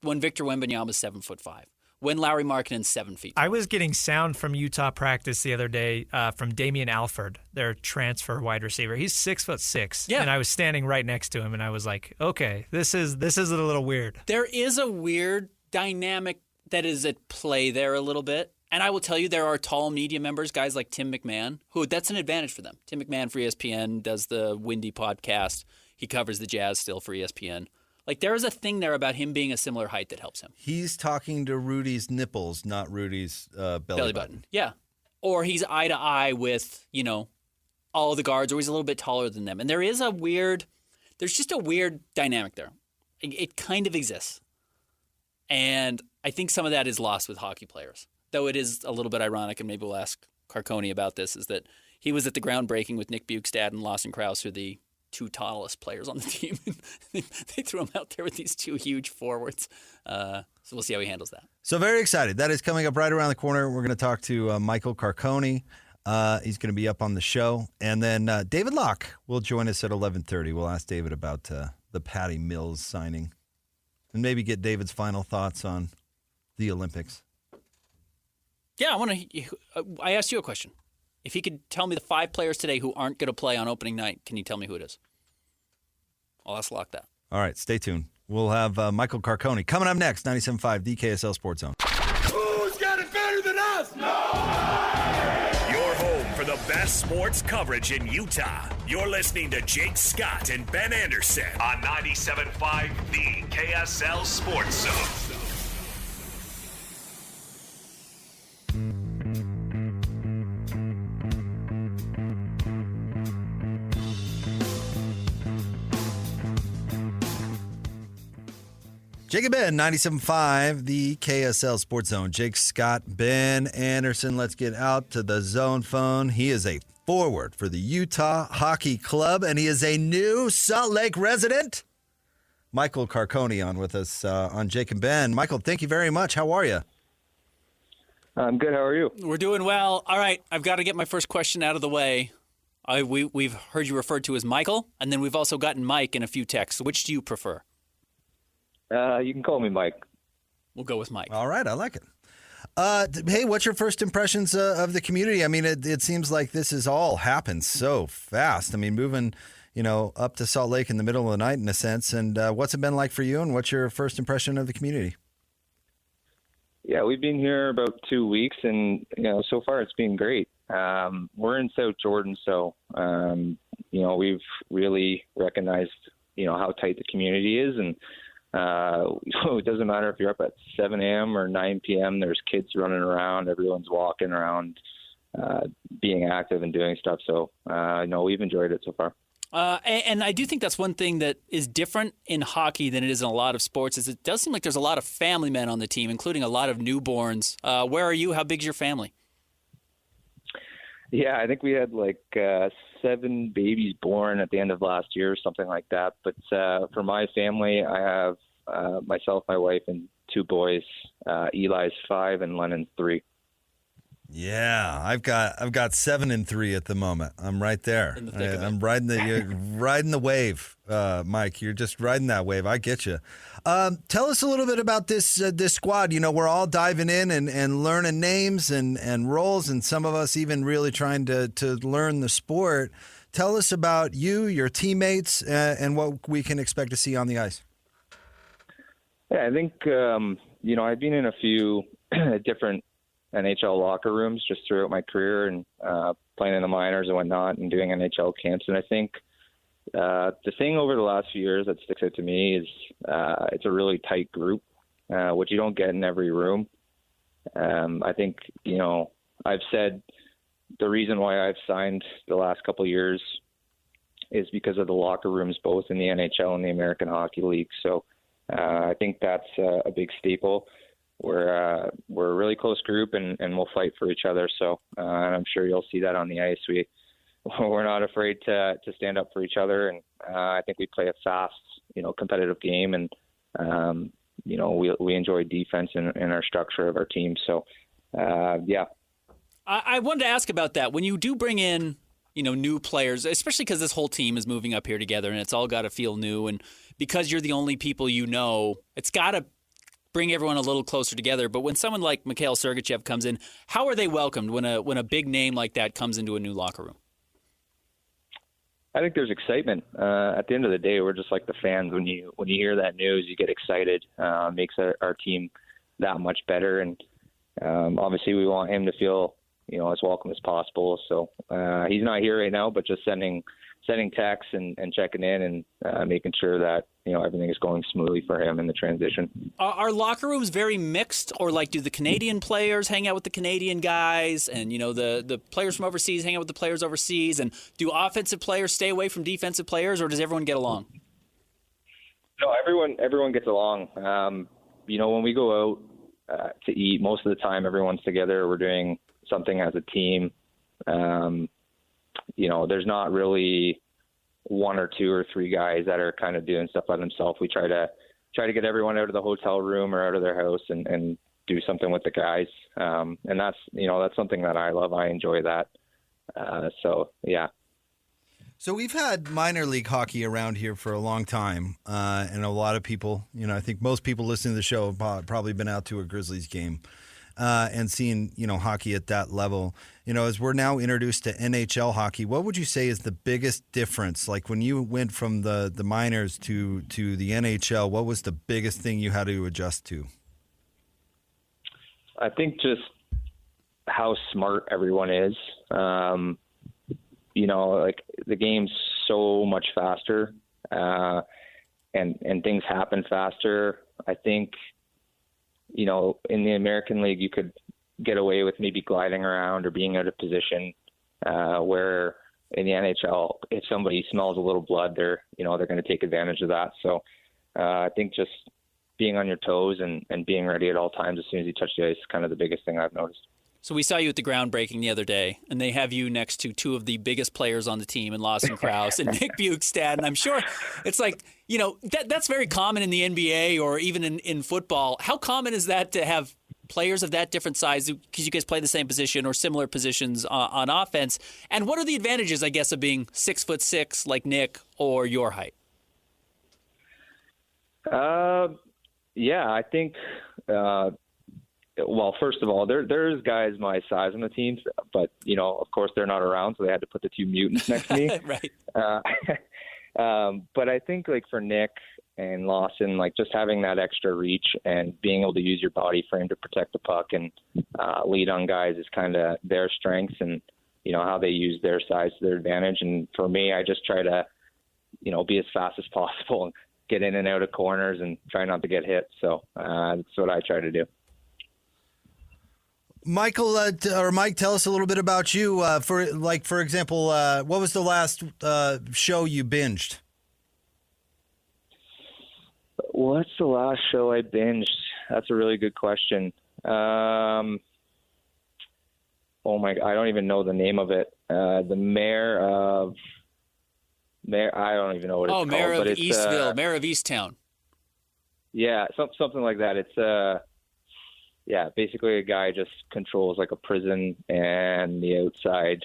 when Victor Wembanyama's 7'5", when Larry Markkanen's 7 feet. I was getting sound from Utah practice the other day from Damian Alford, their transfer wide receiver. He's 6'6", yeah. And I was standing right next to him, and I was like, okay, this is a little weird. There is a weird dynamic that is at play there a little bit. And I will tell you, there are tall media members, guys like Tim McMahon, who that's an advantage for them. Tim McMahon for ESPN does the Windy podcast. He covers the Jazz still for ESPN. Like, there is a thing there about him being a similar height that helps him. He's talking to Rudy's nipples, not Rudy's belly button. Yeah. Or he's eye to eye with, all the guards, or he's a little bit taller than them. And there's just a weird dynamic there. It kind of exists. And I think some of that is lost with hockey players. Though it is a little bit ironic, and maybe we'll ask Carcone about this, is that he was at the groundbreaking with Nick Bukestad and Lawson Krause, who are the two tallest players on the team. They threw him out there with these two huge forwards. So we'll see how he handles that. So very excited. That is coming up right around the corner. We're going to talk to Michael Carcone. He's going to be up on the show. And then David Locke will join us at 11:30. We'll ask David about the Patty Mills signing and maybe get David's final thoughts on the Olympics. Yeah, I asked you a question. If he could tell me the 5 players today who aren't going to play on opening night, can you tell me who it is? I'll ask Locke that. All right, stay tuned. We'll have Michael Carcone coming up next, 97.5, the KSL Sports Zone. Who's got it better than us? Your home for the best sports coverage in Utah. You're listening to Jake Scott and Ben Anderson on 97.5, the KSL Sports Zone. Jake and Ben, 97.5, the KSL Sports Zone. Jake Scott, Ben Anderson. Let's get out to the zone phone. He is a forward for the Utah Hockey Club, and he is a new Salt Lake resident. Michael Carcone on with us on Jake and Ben. Michael, thank you very much. How are you? I'm good. How are you? We're doing well. All right, I've got to get my first question out of the way. We've heard you referred to as Michael, and then we've also gotten Mike in a few texts. Which do you prefer? You can call me Mike. We'll go with Mike. All right, I like it. Hey, what's your first impressions of the community? I mean, it seems like this has all happened so fast. I mean, moving, up to Salt Lake in the middle of the night in a sense. And what's it been like for you, and what's your first impression of the community? Yeah, we've been here about 2 weeks, and, so far it's been great. We're in South Jordan, so, we've really recognized, how tight the community is, and it doesn't matter if you're up at 7 a.m. or 9 p.m. There's kids running around. Everyone's walking around, being active and doing stuff. So, we've enjoyed it so far. And I do think that's one thing that is different in hockey than it is in a lot of sports, is it does seem like there's a lot of family men on the team, including a lot of newborns. Where are you? How big's your family? Yeah, I think we had 7 babies born at the end of last year or something like that. But for my family, I have myself, my wife, and 2 boys. Eli's 5 and Lennon's 3. Yeah, I've got 7 and 3 at the moment. I'm right there. I'm riding the wave, Mike. You're just riding that wave. I get you. Tell us a little bit about this squad. We're all diving in and learning names and roles, and some of us even really trying to learn the sport. Tell us about you, your teammates, and what we can expect to see on the ice. Yeah, I think, I've been in a few different NHL locker rooms just throughout my career and playing in the minors and whatnot and doing NHL camps. And I think the thing over the last few years that sticks out to me is it's a really tight group, which you don't get in every room. I think, I've said the reason why I've signed the last couple of years is because of the locker rooms, both in the NHL and the American Hockey League. So I think that's a big staple. We're a really close group, and we'll fight for each other. So and I'm sure you'll see that on the ice. We're not afraid to stand up for each other, and I think we play a fast, competitive game, and we enjoy defense in our structure of our team. So yeah. I wanted to ask about that. When you do bring in, new players, especially because this whole team is moving up here together and it's all got to feel new, and because you're the only people it's got to bring everyone a little closer together. But when someone like Mikhail Sergachev comes in, how are they welcomed when a big name like that comes into a new locker room? I think there's excitement. At the end of the day, we're just like the fans. When you hear that news, you get excited. Makes our team that much better, and obviously we want him to feel as welcome as possible. So he's not here right now, but just sending texts and checking in and making sure that everything is going smoothly for him in the transition. Are locker rooms very mixed, or do the Canadian players hang out with the Canadian guys, and the players from overseas hang out with the players overseas, and do offensive players stay away from defensive players, or does everyone get along? No, everyone gets along. When we go out to eat, most of the time everyone's together. We're doing something as a team. There's not really one or two or three guys that are kind of doing stuff by themselves. We try to get everyone out of the hotel room or out of their house and do something with the guys. And that's something that I love. I enjoy that. So yeah. So we've had minor league hockey around here for a long time, and a lot of people, I think most people listening to the show have probably been out to a Grizzlies game and seen, hockey at that level. As we're now introduced to NHL hockey, what would you say is the biggest difference? Like when you went from the minors to the NHL, what was the biggest thing you had to adjust to? I think just how smart everyone is. The game's so much faster, and things happen faster. I think, in the American League, you could get away with maybe gliding around or being out of position, where in the NHL, if somebody smells a little blood, they're going to take advantage of that. So I think just being on your toes and being ready at all times as soon as you touch the ice is kind of the biggest thing I've noticed. So we saw you at the groundbreaking the other day, and they have you next to two of the biggest players on the team in Lawson Krause and Nick Bukestad. And I'm sure it's that's very common in the NBA or even in football. How common is that to have players of that different size, because you guys play the same position or similar positions on offense? And what are the advantages, I guess, of being 6'6" like Nick or your height? Yeah, I think. Well, first of all, there's guys my size on the team, but of course they're not around, so they had to put the two mutants next to me. Right. But I think for Nick and Lawson, just having that extra reach and being able to use your body frame to protect the puck and lead on guys is kind of their strengths, and how they use their size to their advantage. And for me, I just try to be as fast as possible and get in and out of corners and try not to get hit. So that's what I try to do. Michael or Mike, tell us a little bit about you. For example, what was the last show you binged? What's the last show I binged? That's a really good question. Oh my! I don't even know the name of it. The Mayor. I don't even know what it's called. Mayor of Eastville, Mayor of Easttown. Yeah, something like that. It's basically a guy just controls a prison and the outside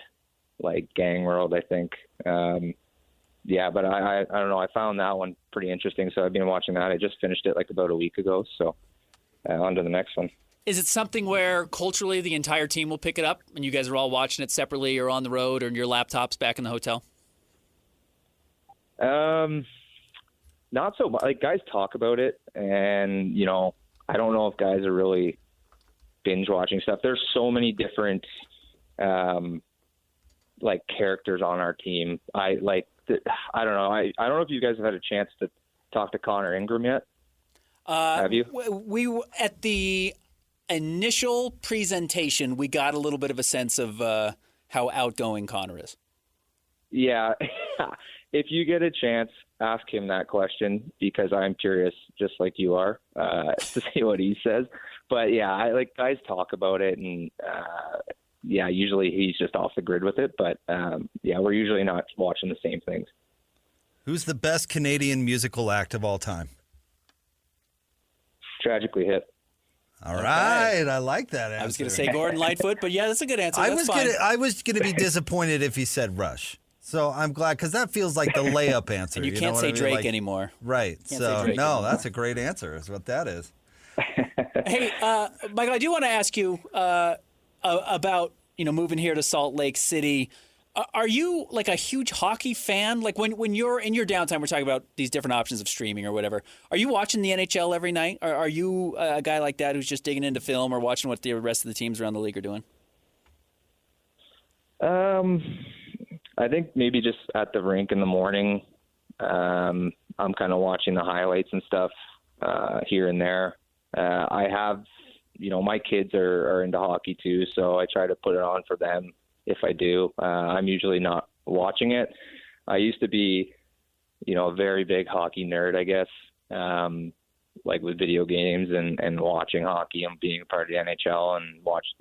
gang world, I think. But I don't know. I found that one pretty interesting, so I've been watching that. I just finished it about a week ago, so on to the next one. Is it something where culturally the entire team will pick it up and you guys are all watching it separately or on the road or in your laptops back in the hotel? not so much. Like, guys talk about it, and, you know, I don't know if guys are really binge watching stuff. There's so many different, like, characters on our team. I don't know. I don't know if you guys have had a chance to talk to Connor Ingram yet. Have you? We at the initial presentation, we got a little bit of a sense of how outgoing Connor is. Yeah. If you get a chance, ask him that question, because I'm curious, just like you are, to see what he says. But yeah, guys talk about it, and usually he's just off the grid with it. But we're usually not watching the same things. Who's the best Canadian musical act of all time? Tragically Hip. All right, I like that answer. I was going to say Gordon Lightfoot, but yeah, that's a good answer. I was gonna be disappointed if he said Rush. So I'm glad, because that feels like the layup answer. And you can't say Drake anymore. Right. So no, that's a great answer. Is what that is. Hey, Michael, I do want to ask you about moving here to Salt Lake City. Are you like a huge hockey fan? Like when you're in your downtime, we're talking about these different options of streaming or whatever. Are you watching the NHL every night? Are you a guy like that who's just digging into film or watching what the rest of the teams around the league are doing? I think maybe just at the rink in the morning. I'm kind of watching the highlights and stuff here and there. I have, my kids are into hockey too, so I try to put it on for them. If I do, I'm usually not watching it. I used to be, a very big hockey nerd, I guess, like with video games and watching hockey and being a part of the NHL and watching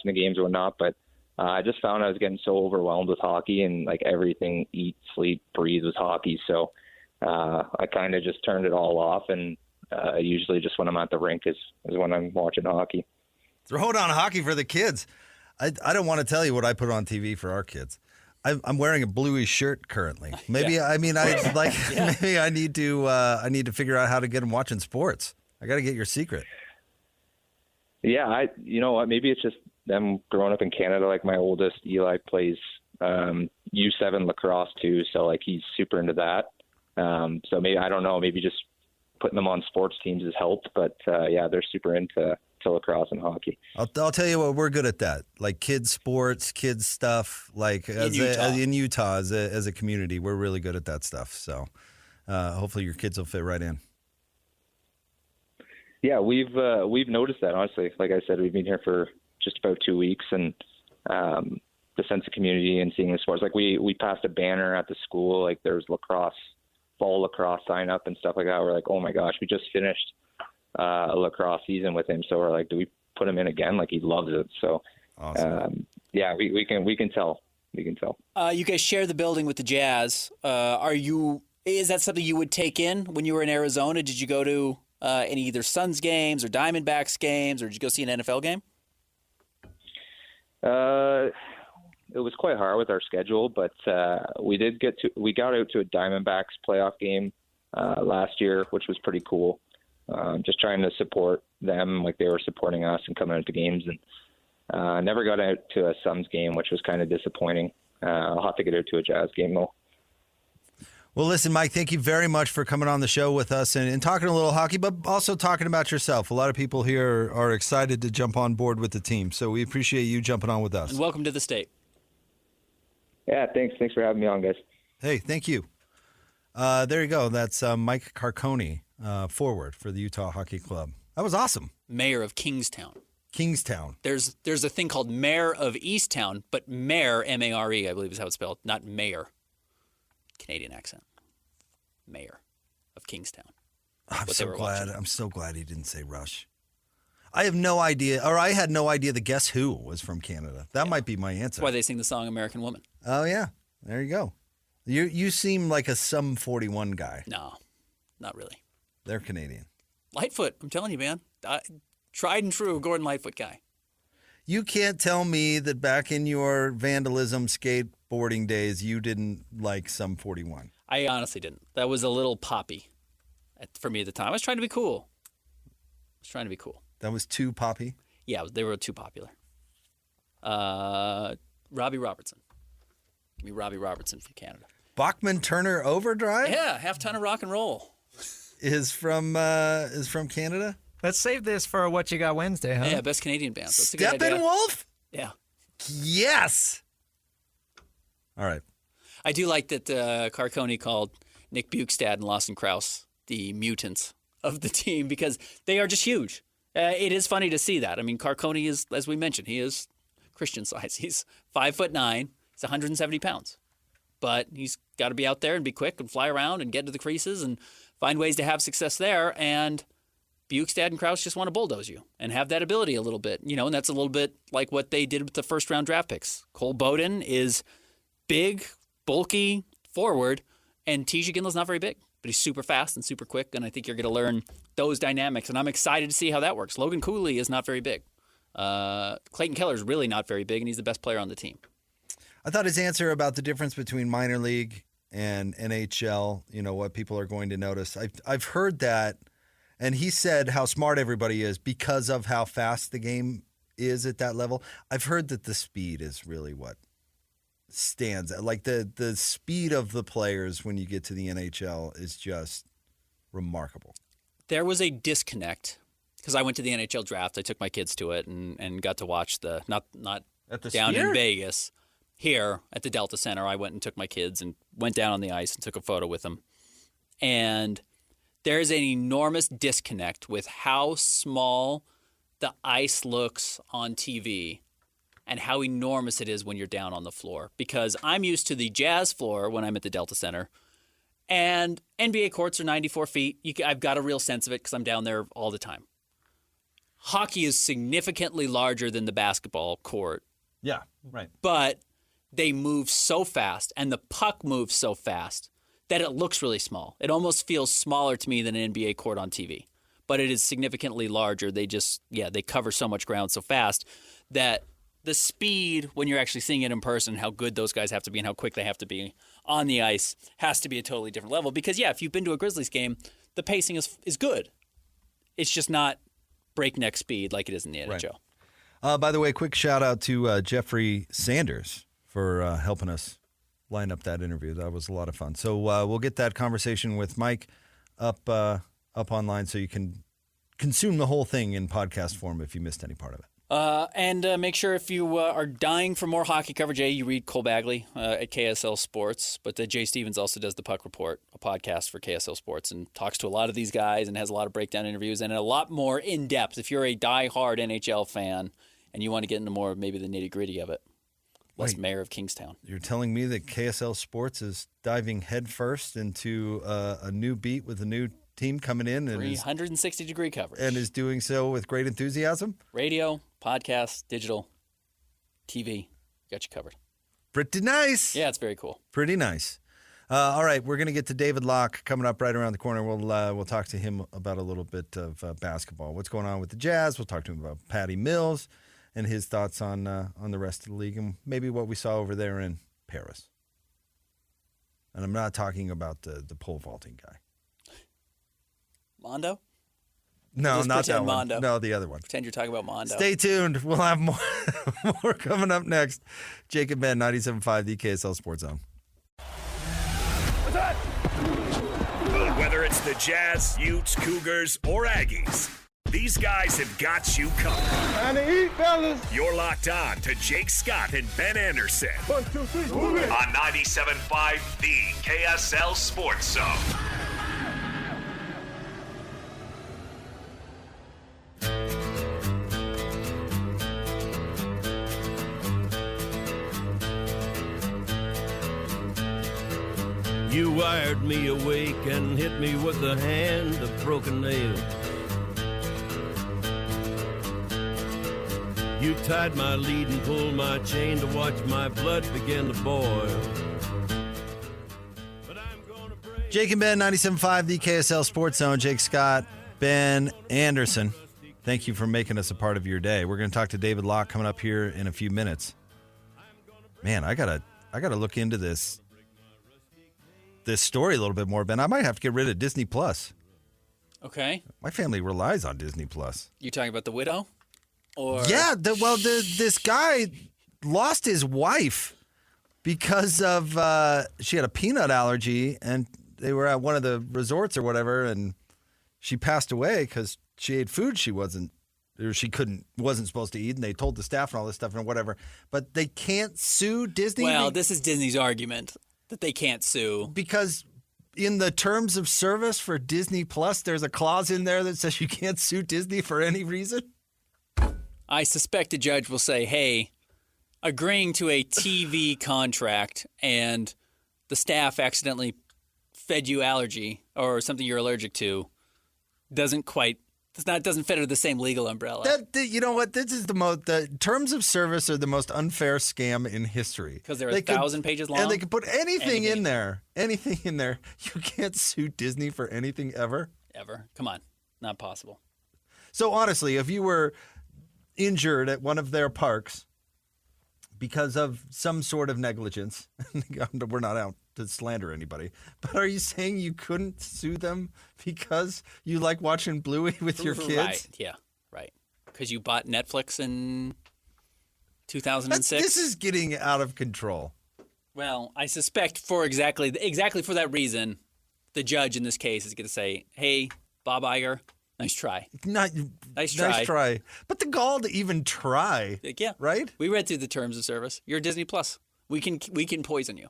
the games or whatnot. But I just found I was getting so overwhelmed with hockey, and like everything, eat, sleep, breathe was hockey. So I kind of just turned it all off, and usually just when I'm at the rink is when I'm watching hockey. Throw it on hockey for the kids. I don't want to tell you what I put on TV for our kids. I'm wearing a bluey shirt currently. Maybe maybe I need to figure out how to get them watching sports. I got to get your secret. Yeah, you know what? Maybe it's just them growing up in Canada. Like my oldest, Eli, plays U7 lacrosse too, so like he's super into that. So maybe, I don't know, maybe just putting them on sports teams has helped. But they're super into lacrosse and hockey. I'll tell you what, we're good at that. Like kids sports, kids stuff. Like in Utah as a community, we're really good at that stuff. So hopefully your kids will fit right in. Yeah, we've noticed that, honestly. Like I said, we've been here for just about 2 weeks, and the sense of community and seeing the sports. Like we passed a banner at the school, like there's fall lacrosse sign up and stuff like that. We're like, oh my gosh, we just finished a lacrosse season with him. So we're like, do we put him in again? Like he loves it. So awesome. We can tell. We can tell. You guys share the building with the Jazz. Is that something you would take in when you were in Arizona? Did you go to any either Suns games or Diamondbacks games, or did you go see an NFL game? It was quite hard with our schedule, but we got out to a Diamondbacks playoff game last year, which was pretty cool. Just trying to support them like they were supporting us and coming out to games, and never got out to a Suns game, which was kind of disappointing. I'll have to get out to a Jazz game though. Well, listen, Mike, thank you very much for coming on the show with us and talking a little hockey, but also talking about yourself. A lot of people here are excited to jump on board with the team, so we appreciate you jumping on with us. And welcome to the state. Yeah, thanks. Thanks for having me on, guys. Hey, thank you. There you go. That's Mike Carcone, forward for the Utah Hockey Club. That was awesome. Mayor of Kingstown. There's a thing called Mayor of Easttown, but Mayor, M-A-R-E, I believe is how it's spelled, not Mayor. Canadian accent. Mayor of Kingstown. I'm so glad he didn't say Rush. I have no idea, or I had no idea the Guess Who was from Canada. That might be my answer. That's why they sing the song American Woman. Oh, yeah. There you go. You seem like a Sum 41 guy. No, not really. They're Canadian. Lightfoot, I'm telling you, man. Tried and true Gordon Lightfoot guy. You can't tell me that back in your vandalism skateboarding days, you didn't like Sum 41. I honestly didn't. That was a little poppy for me at the time. I was trying to be cool. That was too poppy? Yeah, they were too popular. Robbie Robertson. Give me Robbie Robertson for Canada. Bachman Turner Overdrive? Yeah, half ton of rock and roll. is from Canada. Let's save this for what you got Wednesday, huh? Yeah, best Canadian bands. That's a good idea. Steppenwolf? Yeah. Yes. All right. I do like that Carcone called Nick Bukestad and Lawson Krause the mutants of the team because they are just huge. It is funny to see that. I mean, Carcone is, as we mentioned, he is Christian size. He's 5'9". He's 170 pounds. But he's got to be out there and be quick and fly around and get to the creases and find ways to have success there. And Bukestad and Krause just want to bulldoze you and have that ability a little bit. And that's a little bit like what they did with the first-round draft picks. Cole Bowden is big, bulky, forward, and Tisha Ginla's not very big. But he's super fast and super quick, and I think you're going to learn those dynamics. And I'm excited to see how that works. Logan Cooley is not very big. Clayton Keller is really not very big, and he's the best player on the team. I thought his answer about the difference between minor league and NHL, what people are going to notice. I've heard that, and he said how smart everybody is because of how fast the game is at that level. I've heard that the speed is really what stands out. Like the speed of the players when you get to the NHL is just remarkable. There was a disconnect because I went to the NHL draft. I took my kids to it and got to watch the not at the down Sphere? in Vegas. Here at the Delta Center, I went and took my kids and went down on the ice and took a photo with them. And there's an enormous disconnect with how small the ice looks on TV and how enormous it is when you're down on the floor. Because I'm used to the Jazz floor when I'm at the Delta Center, and NBA courts are 94 feet. I've got a real sense of it because I'm down there all the time. Hockey is significantly larger than the basketball court. Yeah, right. But they move so fast, and the puck moves so fast that it looks really small. It almost feels smaller to me than an NBA court on TV. But it is significantly larger. They cover so much ground so fast that the speed, when you're actually seeing it in person, how good those guys have to be and how quick they have to be on the ice has to be a totally different level. Because, if you've been to a Grizzlies game, the pacing is good. It's just not breakneck speed like it is in the NHL. Right. By the way, quick shout out to Jeffrey Sanders for helping us line up that interview. That was a lot of fun. So we'll get that conversation with Mike up online so you can consume the whole thing in podcast form if you missed any part of it. And make sure if you are dying for more hockey coverage, you read Cole Bagley at KSL Sports. But Jay Stevens also does the Puck Report, a podcast for KSL Sports, and talks to a lot of these guys and has a lot of breakdown interviews and a lot more in-depth. If you're a die-hard NHL fan and you want to get into more of maybe the nitty-gritty of it. West Mayor of Kingstown. You're telling me that KSL Sports is diving headfirst into a new beat with a new team coming in and 360-degree coverage. And is doing so with great enthusiasm? Radio, podcast, digital, TV. Got you covered. Pretty nice. Yeah, it's very cool. Pretty nice. All right, we're going to get to David Locke coming up right around the corner. We'll talk to him about a little bit of basketball. What's going on with the Jazz? We'll talk to him about Patty Mills and his thoughts on the rest of the league and maybe what we saw over there in Paris. And I'm not talking about the pole vaulting guy. Mondo? No, Just not that one. Mondo. No, the other one. Pretend you're talking about Mondo. Stay tuned. We'll have more, more coming up next. Jake and Ben, 97.5, the KSL Sports Zone. Whether it's the Jazz, Utes, Cougars, or Aggies, these guys have got you covered. Time to eat, fellas. You're locked on to Jake Scott and Ben Anderson 1, 2, 3, move it. on 97.5, the KSL Sports Zone. You wired me awake and hit me with a hand of broken nails. You tied my lead and pulled my chain to watch my blood begin to boil. But I'm gonna break. Jake and Ben, 97.5, the KSL Sports Zone. Jake Scott, Ben Anderson. Thank you for making us a part of your day. We're going to talk to David Locke coming up here in a few minutes. Man, I gotta look into this story a little bit more, Ben. I might have to get rid of Disney Plus. Okay. My family relies on Disney Plus. You talking about the widow? Or Yeah, this guy lost his wife because of she had a peanut allergy, and they were at one of the resorts or whatever, and she passed away because she ate food she wasn't supposed to eat, and they told the staff and all this stuff and whatever. But they can't sue Disney. Well, this is Disney's argument that they can't sue because in the terms of service for Disney Plus, there's a clause in there that says you can't sue Disney for any reason. I suspect a judge will say, hey, agreeing to a TV contract and the staff accidentally fed you allergy or something you're allergic to doesn't fit under the same legal umbrella. You know what? This is the terms of service are the most unfair scam in history. Because they're 1,000 pages long? And they can put anything in there. Anything in there. You can't sue Disney for anything ever. Ever. Come on. Not possible. So honestly, if you were injured at one of their parks because of some sort of negligence, we're not out to slander anybody, but are you saying you couldn't sue them because you like watching Bluey with your kids? Right, yeah, right. Because you bought Netflix in 2006? This is getting out of control. Well, I suspect for exactly for that reason, the judge in this case is going to say, hey, Bob Iger, nice try. Nice try. But the gall to even try. Yeah. Right? We read through the terms of service. You're Disney Plus. We can poison you.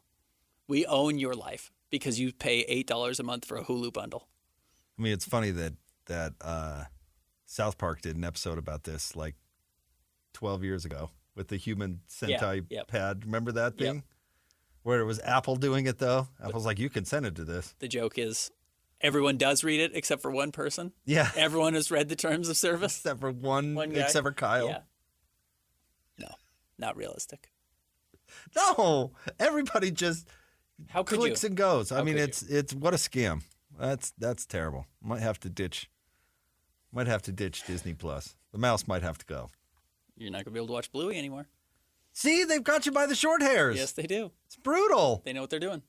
We own your life because you pay $8 a month for a Hulu bundle. I mean, it's funny that South Park did an episode about this like 12 years ago with the human Sentai pad. Remember that thing? Yep. Where it was Apple doing it, though? Apple's like, you consented to this. The joke is everyone does read it except for one person. Yeah. Everyone has read the terms of service. Except for one guy. Except for Kyle. Yeah. No, not realistic. No. Everybody just How could clicks you? and goes. How I mean, could it's what a scam. That's terrible. Might have to ditch Disney Plus. The mouse might have to go. You're not going to be able to watch Bluey anymore. See, they've got you by the short hairs. Yes, they do. It's brutal. They know what they're doing.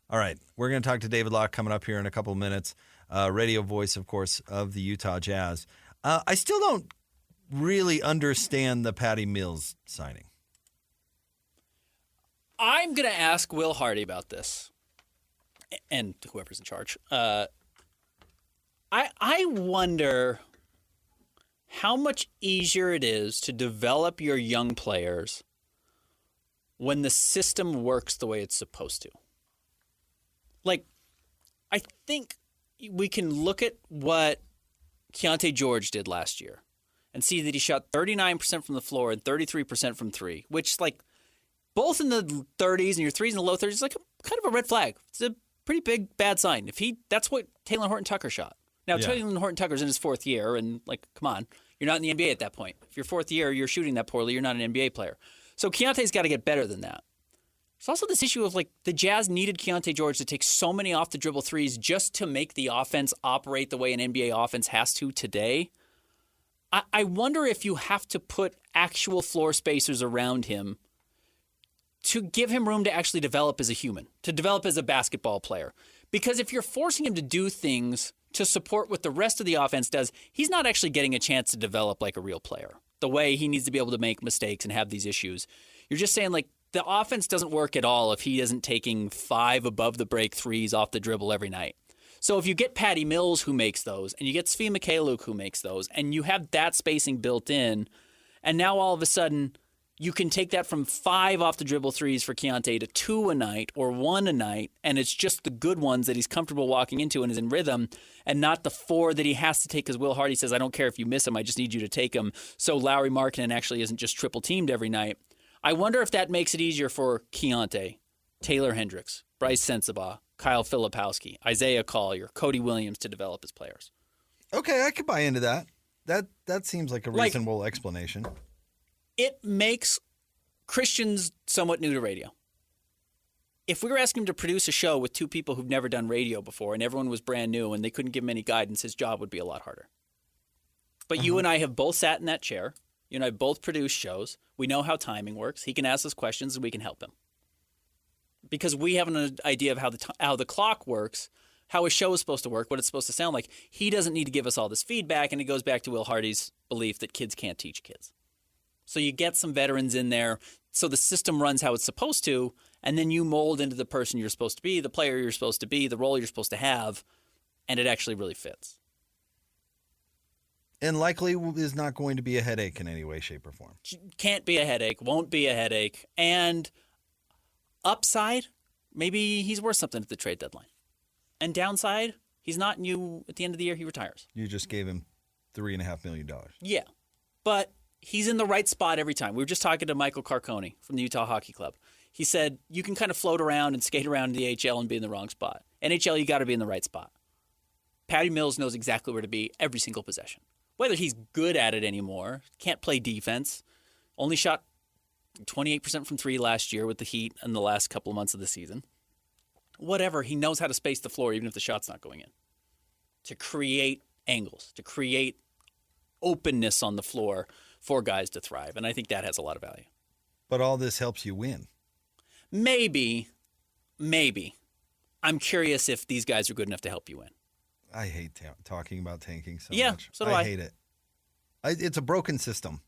All right. We're going to talk to David Locke coming up here in a couple of minutes. Radio voice, of course, of the Utah Jazz. I still don't really understand the Patty Mills signing. I'm going to ask Will Hardy about this and whoever's in charge. I wonder how much easier it is to develop your young players when the system works the way it's supposed to. Like, I think we can look at what Keontae George did last year and see that he shot 39% from the floor and 33% from three, which, like, both in the 30s and your threes in the low 30s is like kind of a red flag. It's a pretty big bad sign. That's what Taylor Horton-Tucker shot. Now, Taylor Horton-Tucker's in his fourth year, and, like, come on. You're not in the NBA at that point. If your fourth year, you're shooting that poorly, you're not an NBA player. So Keontae's got to get better than that. There's also this issue of, like, the Jazz needed Keontae George to take so many off-the-dribble threes just to make the offense operate the way an NBA offense has to today. I wonder if you have to put actual floor spacers around him to give him room to actually develop as a human, to develop as a basketball player. Because if you're forcing him to do things to support what the rest of the offense does, he's not actually getting a chance to develop like a real player, the way he needs to be able to make mistakes and have these issues. You're just saying, like, the offense doesn't work at all if he isn't taking 5 above-the-break threes off the dribble every night. So if you get Patty Mills who makes those, and you get Svi Mykhailiuk who makes those, and you have that spacing built in, and now all of a sudden you can take that from 5 off-the-dribble threes for Keontae to 2 a night or 1 a night, and it's just the good ones that he's comfortable walking into and is in rhythm, and not the 4 that he has to take because Will Hardy says, I don't care if you miss him, I just need you to take him, so Lauri Markkanen actually isn't just triple-teamed every night. I wonder if that makes it easier for Keontae, Taylor Hendricks, Bryce Sensabaugh, Kyle Filipowski, Isaiah Collier, Cody Williams to develop as players. Okay, I could buy into that. That seems like a reasonable explanation. It makes Christians somewhat new to radio. If we were asking him to produce a show with 2 people who've never done radio before and everyone was brand new and they couldn't give him any guidance, his job would be a lot harder. But you and I have both sat in that chair. You and I both produced shows. We know how timing works. He can ask us questions and we can help him. Because we have an idea of how the clock works, how a show is supposed to work, what it's supposed to sound like. He doesn't need to give us all this feedback, and it goes back to Will Hardy's belief that kids can't teach kids. So you get some veterans in there, so the system runs how it's supposed to, and then you mold into the person you're supposed to be, the player you're supposed to be, the role you're supposed to have, and it actually really fits. And likely is not going to be a headache in any way, shape, or form. Can't be a headache, won't be a headache. And upside, maybe he's worth something at the trade deadline. And downside, he's not, and you at the end of the year, he retires. You just gave him $3.5 million. Yeah. But he's in the right spot every time. We were just talking to Michael Carcone from the Utah Hockey Club. He said, you can kind of float around and skate around in the AHL and be in the wrong spot. NHL, you got to be in the right spot. Patty Mills knows exactly where to be every single possession. Whether he's good at it anymore, can't play defense, only shot 28% from three last year with the Heat in the last couple of months of the season. Whatever, he knows how to space the floor even if the shot's not going in. To create angles, to create openness on the floor for guys to thrive. And I think that has a lot of value. But all this helps you win. Maybe. I'm curious if these guys are good enough to help you win. I hate talking about tanking so yeah, much. So do I hate it. It's a broken system.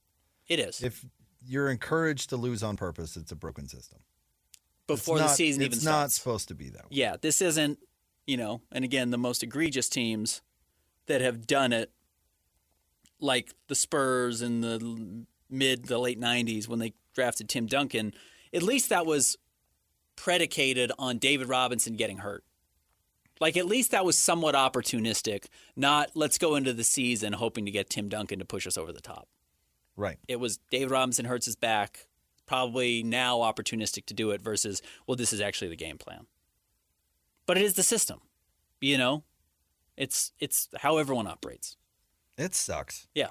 It is. If you're encouraged to lose on purpose, it's a broken system. Before the season even starts. It's not supposed to be that way. Yeah, this isn't, and again, the most egregious teams that have done it, like the Spurs in the late 90s when they drafted Tim Duncan, at least that was predicated on David Robinson getting hurt. Like, at least that was somewhat opportunistic, not let's go into the season hoping to get Tim Duncan to push us over the top. Right. It was David Robinson hurts his back, probably now opportunistic to do it versus, well, this is actually the game plan. But it is the system, It's how everyone operates. It sucks. Yeah.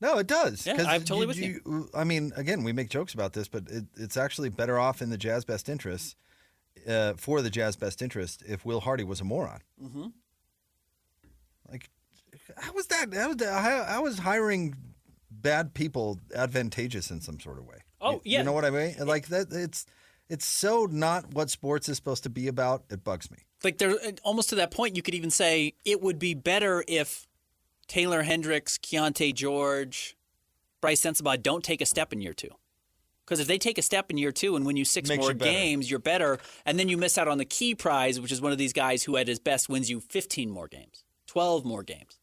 No, it does. Yeah, I'm totally with you. I mean, again, we make jokes about this, but it's actually better off in the Jazz best interest, for the Jazz best interest, if Will Hardy was a moron. Mm-hmm. Like, how was that? How was hiring bad people advantageous in some sort of way? Oh, yeah. You know what I mean? Like that. It's so not what sports is supposed to be about. It bugs me. Like, there, almost to that point, you could even say it would be better if Taylor Hendricks, Keontae George, Bryce Sensabaugh don't take a step in year two. Because if they take a step in year two and win you six more games, you're better. And then you miss out on the key prize, which is one of these guys who at his best wins you 15 more games, 12 more games.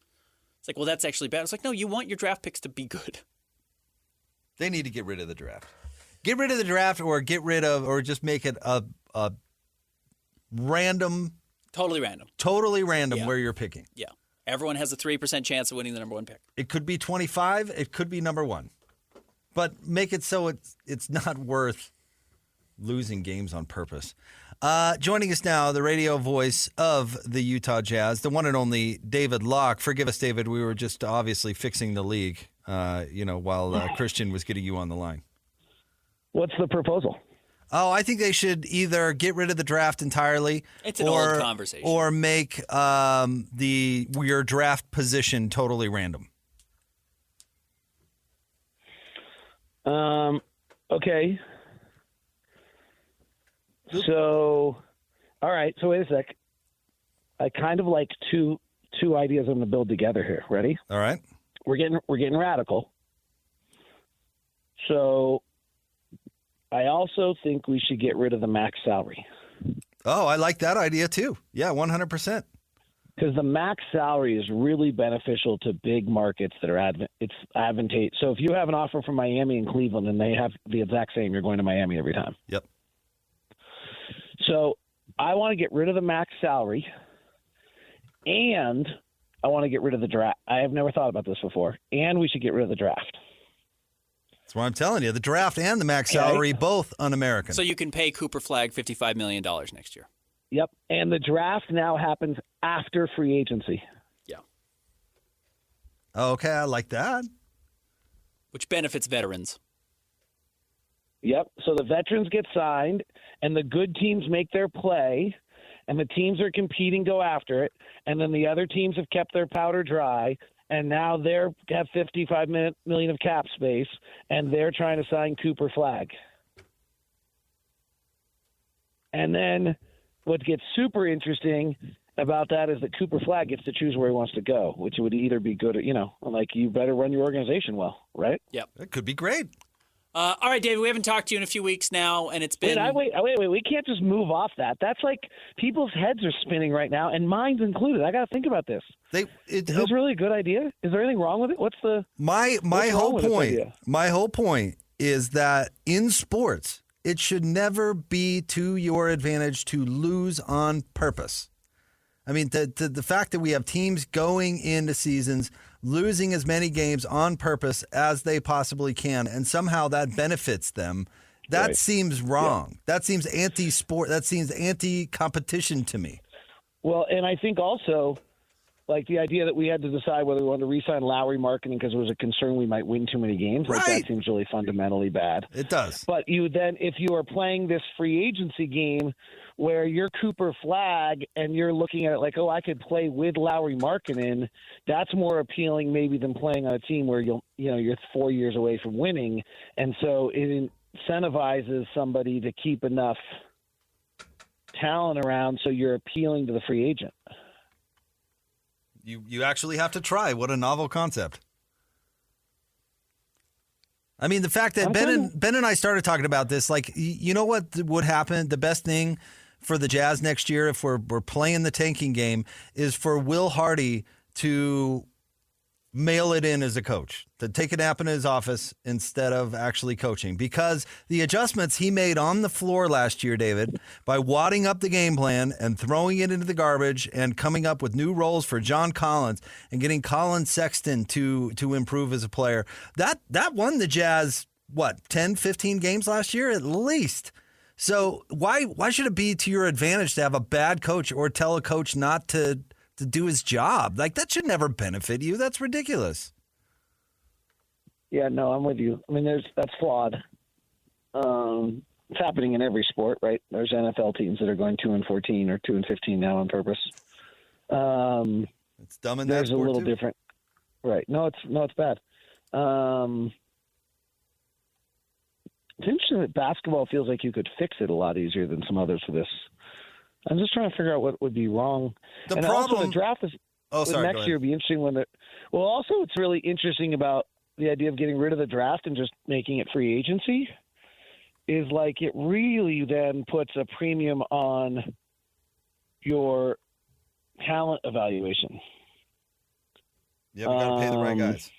It's like, well, that's actually bad. It's like, no, you want your draft picks to be good. They need to get rid of the draft. Get rid of the draft or just make it a random. Totally random. Yeah. Where you're picking. Yeah. Everyone has a 3% chance of winning the number one pick. It could be 25. It could be number one. But make it so it's not worth losing games on purpose. Joining us now, the radio voice of the Utah Jazz, the one and only David Locke. Forgive us, David. We were just obviously fixing the league, while Christian was getting you on the line. What's the proposal? Oh, I think they should either get rid of the draft entirely. It's an old conversation. Or make your draft position totally random. Okay. So, all right. So wait a sec. I kind of like two ideas I'm going to build together here. Ready? All right. We're getting radical. So, I also think we should get rid of the max salary. Oh, I like that idea too. Yeah, 100%. Because the max salary is really beneficial to big markets that are it's advantageous. So if you have an offer from Miami and Cleveland and they have the exact same, you're going to Miami every time. Yep. So I want to get rid of the max salary, and I want to get rid of the draft. I have never thought about this before, and we should get rid of the draft. That's what I'm telling you. The draft and the max salary, both un-American. So you can pay Cooper Flagg $55 million next year. Yep. And the draft now happens after free agency. Yeah. Okay, I like that. Which benefits veterans. Yep. So the veterans get signed, and the good teams make their play, and the teams are competing, go after it, and then the other teams have kept their powder dry, and now they have $55 million of cap space, and they're trying to sign Cooper Flagg. And then what gets super interesting about that is that Cooper Flagg gets to choose where he wants to go, which would either be good or, like you better run your organization well, right? Yep. That could be great. All right, David, we haven't talked to you in a few weeks now, and it's been... Wait. We can't just move off that. That's like people's heads are spinning right now, and mine's included. I got to think about this. Is this really a good idea? Is there anything wrong with it? What's my whole point? My whole point is that in sports, it should never be to your advantage to lose on purpose. I mean, the fact that we have teams going into seasons losing as many games on purpose as they possibly can, and somehow that benefits them, that seems wrong. Yeah. That seems anti-sport. That seems anti-competition to me. Well, and I think also, like the idea that we had to decide whether we wanted to re-sign Lowry Marketing because there was a concern we might win too many games, like that seems really fundamentally bad. It does. But if you are playing this free agency game where you're Cooper Flag and you're looking at it like, oh, I could play with Lowry Markkinen, that's more appealing maybe than playing on a team where you're 4 years away from winning. And so it incentivizes somebody to keep enough talent around so you're appealing to the free agent. You actually have to try. What a novel concept. I mean, the fact that Ben and I started talking about this, like, you know what would happen? The best thing for the Jazz next year, if we're playing the tanking game, is for Will Hardy to mail it in as a coach, to take a nap in his office instead of actually coaching. Because the adjustments he made on the floor last year, David, by wadding up the game plan and throwing it into the garbage and coming up with new roles for John Collins and getting Colin Sexton to improve as a player, that won the Jazz, 10, 15 games last year at least. So why should it be to your advantage to have a bad coach or tell a coach not to do his job? Like, that should never benefit you. That's ridiculous. Yeah, no, I'm with you. I mean, that's flawed. It's happening in every sport, right? There's NFL teams that are going 2-14 or 2-15 now on purpose. It's dumb in that there's sport a little too. different, right? No, it's bad. It's interesting that basketball feels like you could fix it a lot easier than some others for this. I'm just trying to figure out what would be wrong. The and problem. Also, the draft is next year. Would be interesting when also, it's really interesting about the idea of getting rid of the draft and just making it free agency. Is like it really then puts a premium on your talent evaluation. Yeah, we got to pay the right guys.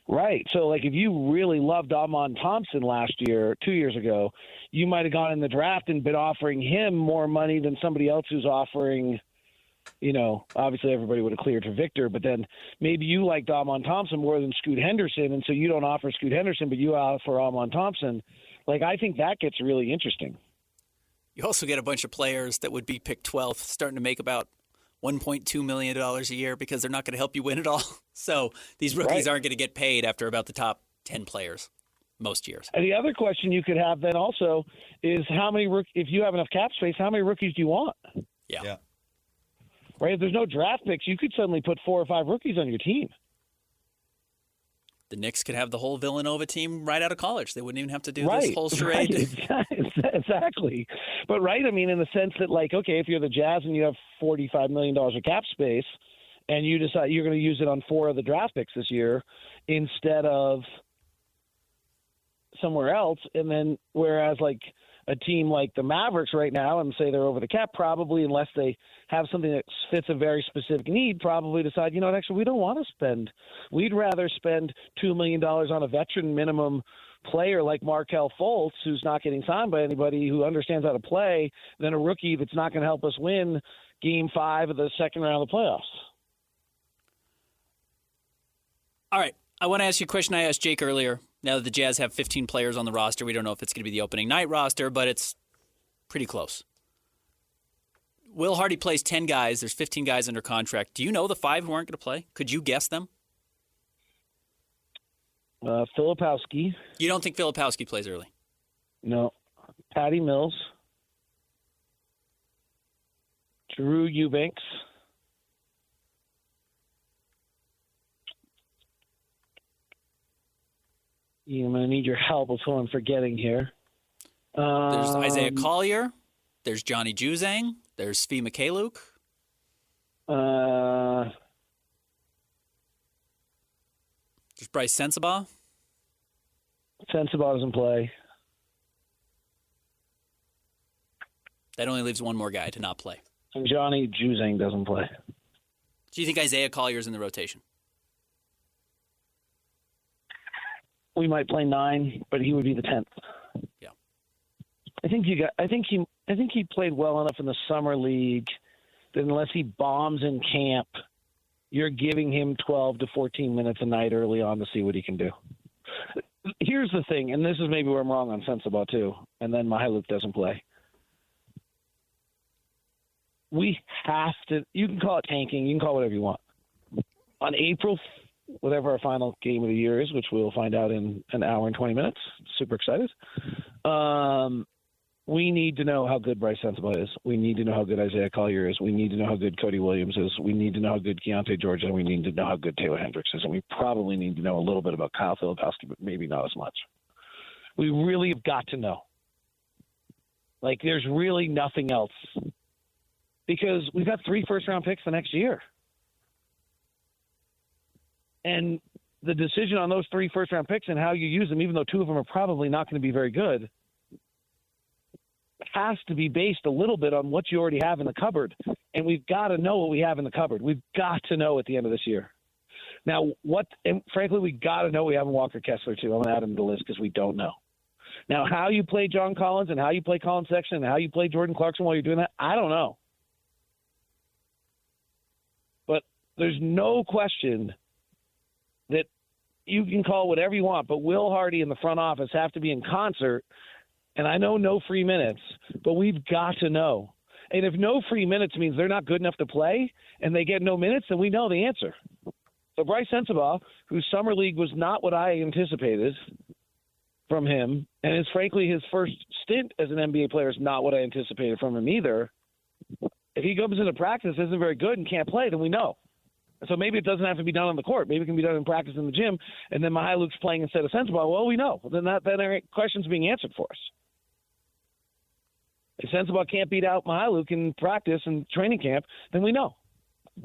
Right. So, like, if you really loved Amon Thompson 2 years ago, you might have gone in the draft and been offering him more money than somebody else who's offering, obviously everybody would have cleared for Victor, but then maybe you liked Amon Thompson more than Scoot Henderson, and so you don't offer Scoot Henderson, but you offer Amon Thompson. Like, I think that gets really interesting. You also get a bunch of players that would be picked 12th starting to make about $1.2 million a year because they're not going to help you win it all. So these rookies aren't going to get paid after about the top 10 players most years. And the other question you could have then also is if you have enough cap space, how many rookies do you want? Yeah. Right? If there's no draft picks, you could suddenly put 4 or 5 rookies on your team. The Knicks could have the whole Villanova team right out of college. They wouldn't even have to do this whole charade. Exactly. But, right, I mean, in the sense that, like, okay, if you're the Jazz and you have $45 million of cap space and you decide you're going to use it on 4 of the draft picks this year instead of somewhere else, and then whereas, like, a team like the Mavericks right now, and say they're over the cap, probably, unless they have something that fits a very specific need, probably decide, actually, we don't want to spend. We'd rather spend $2 million on a veteran minimum player like Markelle Fultz, who's not getting signed by anybody, who understands how to play, than a rookie that's not going to help us win Game 5 of the second round of the playoffs. All right. I want to ask you a question I asked Jake earlier. Now that the Jazz have 15 players on the roster, we don't know if it's going to be the opening night roster, but it's pretty close. Will Hardy plays 10 guys. There's 15 guys under contract. Do you know the 5 who aren't going to play? Could you guess them? Filipowski. You don't think Filipowski plays early? No. Patty Mills. Drew Eubanks. I'm going to need your help with who I'm forgetting here. There's Isaiah Collier. There's Johnny Juzang. There's Svi Mikhailuk. There's Bryce Sensabaugh. Sensabaugh doesn't play. That only leaves one more guy to not play. And Johnny Juzang doesn't play. Do you think Isaiah Collier's in the rotation? We might play 9, but he would be the 10th. Yeah. I think he played well enough in the summer league that unless he bombs in camp, you're giving him 12 to 14 minutes a night early on to see what he can do. Here's the thing, and this is maybe where I'm wrong on Sensabaugh too, and then Mihailovic doesn't play. We have to – you can call it tanking. You can call it whatever you want. On April, whatever our final game of the year is, which we'll find out in an hour and 20 minutes, super excited, we need to know how good Bryce Sensabaugh is. We need to know how good Isaiah Collier is. We need to know how good Cody Williams is. We need to know how good Keontae George is. And we need to know how good Taylor Hendricks is. And we probably need to know a little bit about Kyle Filipowski, but maybe not as much. We really have got to know. Like, there's really nothing else. Because we've got 3 first-round picks the next year. And the decision on those 3 first-round picks and how you use them, even though 2 of them are probably not going to be very good, has to be based a little bit on what you already have in the cupboard. And we've got to know what we have in the cupboard. We've got to know at the end of this year. Now, and frankly, we got to know we have Walker Kessler, too. I'm going to add him to the list because we don't know. Now, how you play John Collins and how you play Colin Sexton and how you play Jordan Clarkson while you're doing that, I don't know. But there's no question that you can call whatever you want, but Will Hardy and the front office have to be in concert. And I know no free minutes, but we've got to know. And if no free minutes means they're not good enough to play and they get no minutes, then we know the answer. So Bryce Sensabaugh, whose summer league was not what I anticipated from him, and is frankly his first stint as an NBA player is not what I anticipated from him either. If he comes into practice, isn't very good, and can't play, then we know. So maybe it doesn't have to be done on the court. Maybe it can be done in practice in the gym, and then Mihailovic's playing instead of Sensabaugh. Well, we know. Then our question's being answered for us. If Sensabaugh can't beat out Mihailovic in practice and training camp, then we know.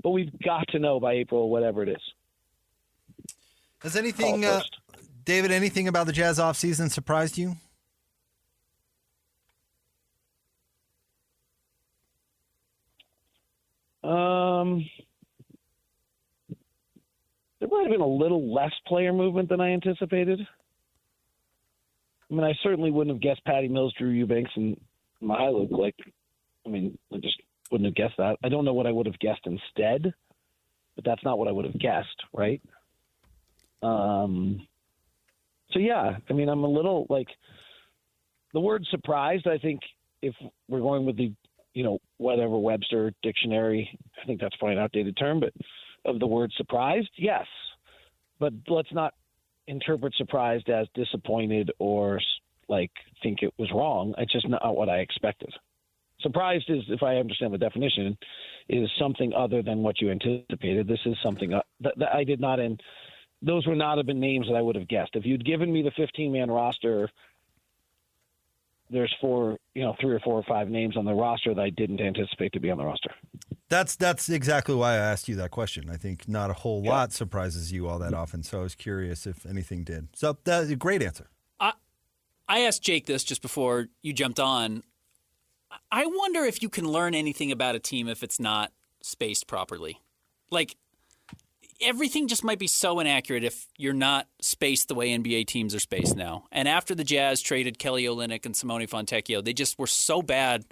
But we've got to know by April, whatever it is. Has anything, David, anything about the Jazz offseason surprised you? There might have been a little less player movement than I anticipated. I mean, I certainly wouldn't have guessed Patty Mills, Drew Eubanks, and Mihailovic. I just wouldn't have guessed that. I don't know what I would have guessed instead, but that's not what I would have guessed, right? So, yeah, I mean, I'm a little, the word surprised, I think, if we're going with the, whatever Webster dictionary, I think that's probably an outdated term, but of the word surprised, yes. But let's not interpret surprised as disappointed or, think it was wrong. It's just not what I expected. Surprised is, if I understand the definition, is something other than what you anticipated. This is something that I did not those would not have been names that I would have guessed. If you'd given me the 15-man roster, there's 3 or 4 or 5 names on the roster that I didn't anticipate to be on the roster. That's exactly why I asked you that question. I think not a whole lot surprises you all that often, so I was curious if anything did. So that's a great answer. I asked Jake this just before you jumped on. I wonder if you can learn anything about a team if it's not spaced properly. Everything just might be so inaccurate if you're not spaced the way NBA teams are spaced now. And after the Jazz traded Kelly Olynyk and Simone Fontecchio, they just were so bad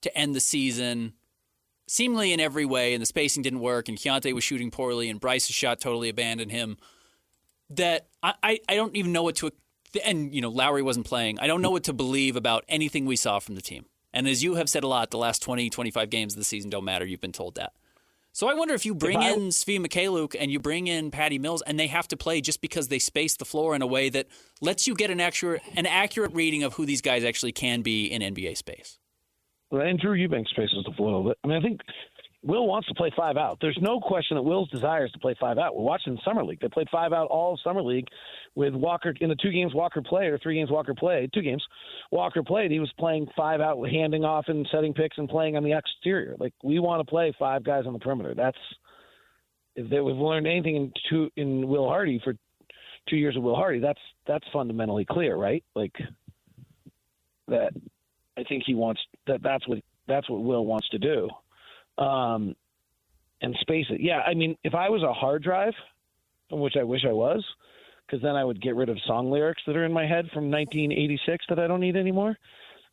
to end the season, seemingly in every way, and the spacing didn't work, and Keontae was shooting poorly, and Bryce's shot totally abandoned him, that I don't even know what to – and, Lowry wasn't playing. I don't know what to believe about anything we saw from the team. And as you have said a lot, the last 20, 25 games of the season don't matter. You've been told that. So I wonder if you bring in Svi Mykhailiuk and you bring in Patty Mills and they have to play just because they space the floor in a way that lets you get an accurate reading of who these guys actually can be in NBA space. Well, and Drew Eubanks spaces the floor a little bit. I think Will wants to play 5 out. There's no question that Will's desire is to play 5 out. We're watching the Summer League. They played 5 out all Summer League with Walker in the 2 games Walker played, or 3 games Walker played, 2 games Walker played. He was playing 5 out, handing off and setting picks and playing on the exterior. We want to play 5 guys on the perimeter. If we've learned anything in Will Hardy for 2 years of Will Hardy. That's fundamentally clear, right? Like that. I think he wants that. That's what Will wants to do, and space it. Yeah, I mean, if I was a hard drive, which I wish I was, because then I would get rid of song lyrics that are in my head from 1986 that I don't need anymore.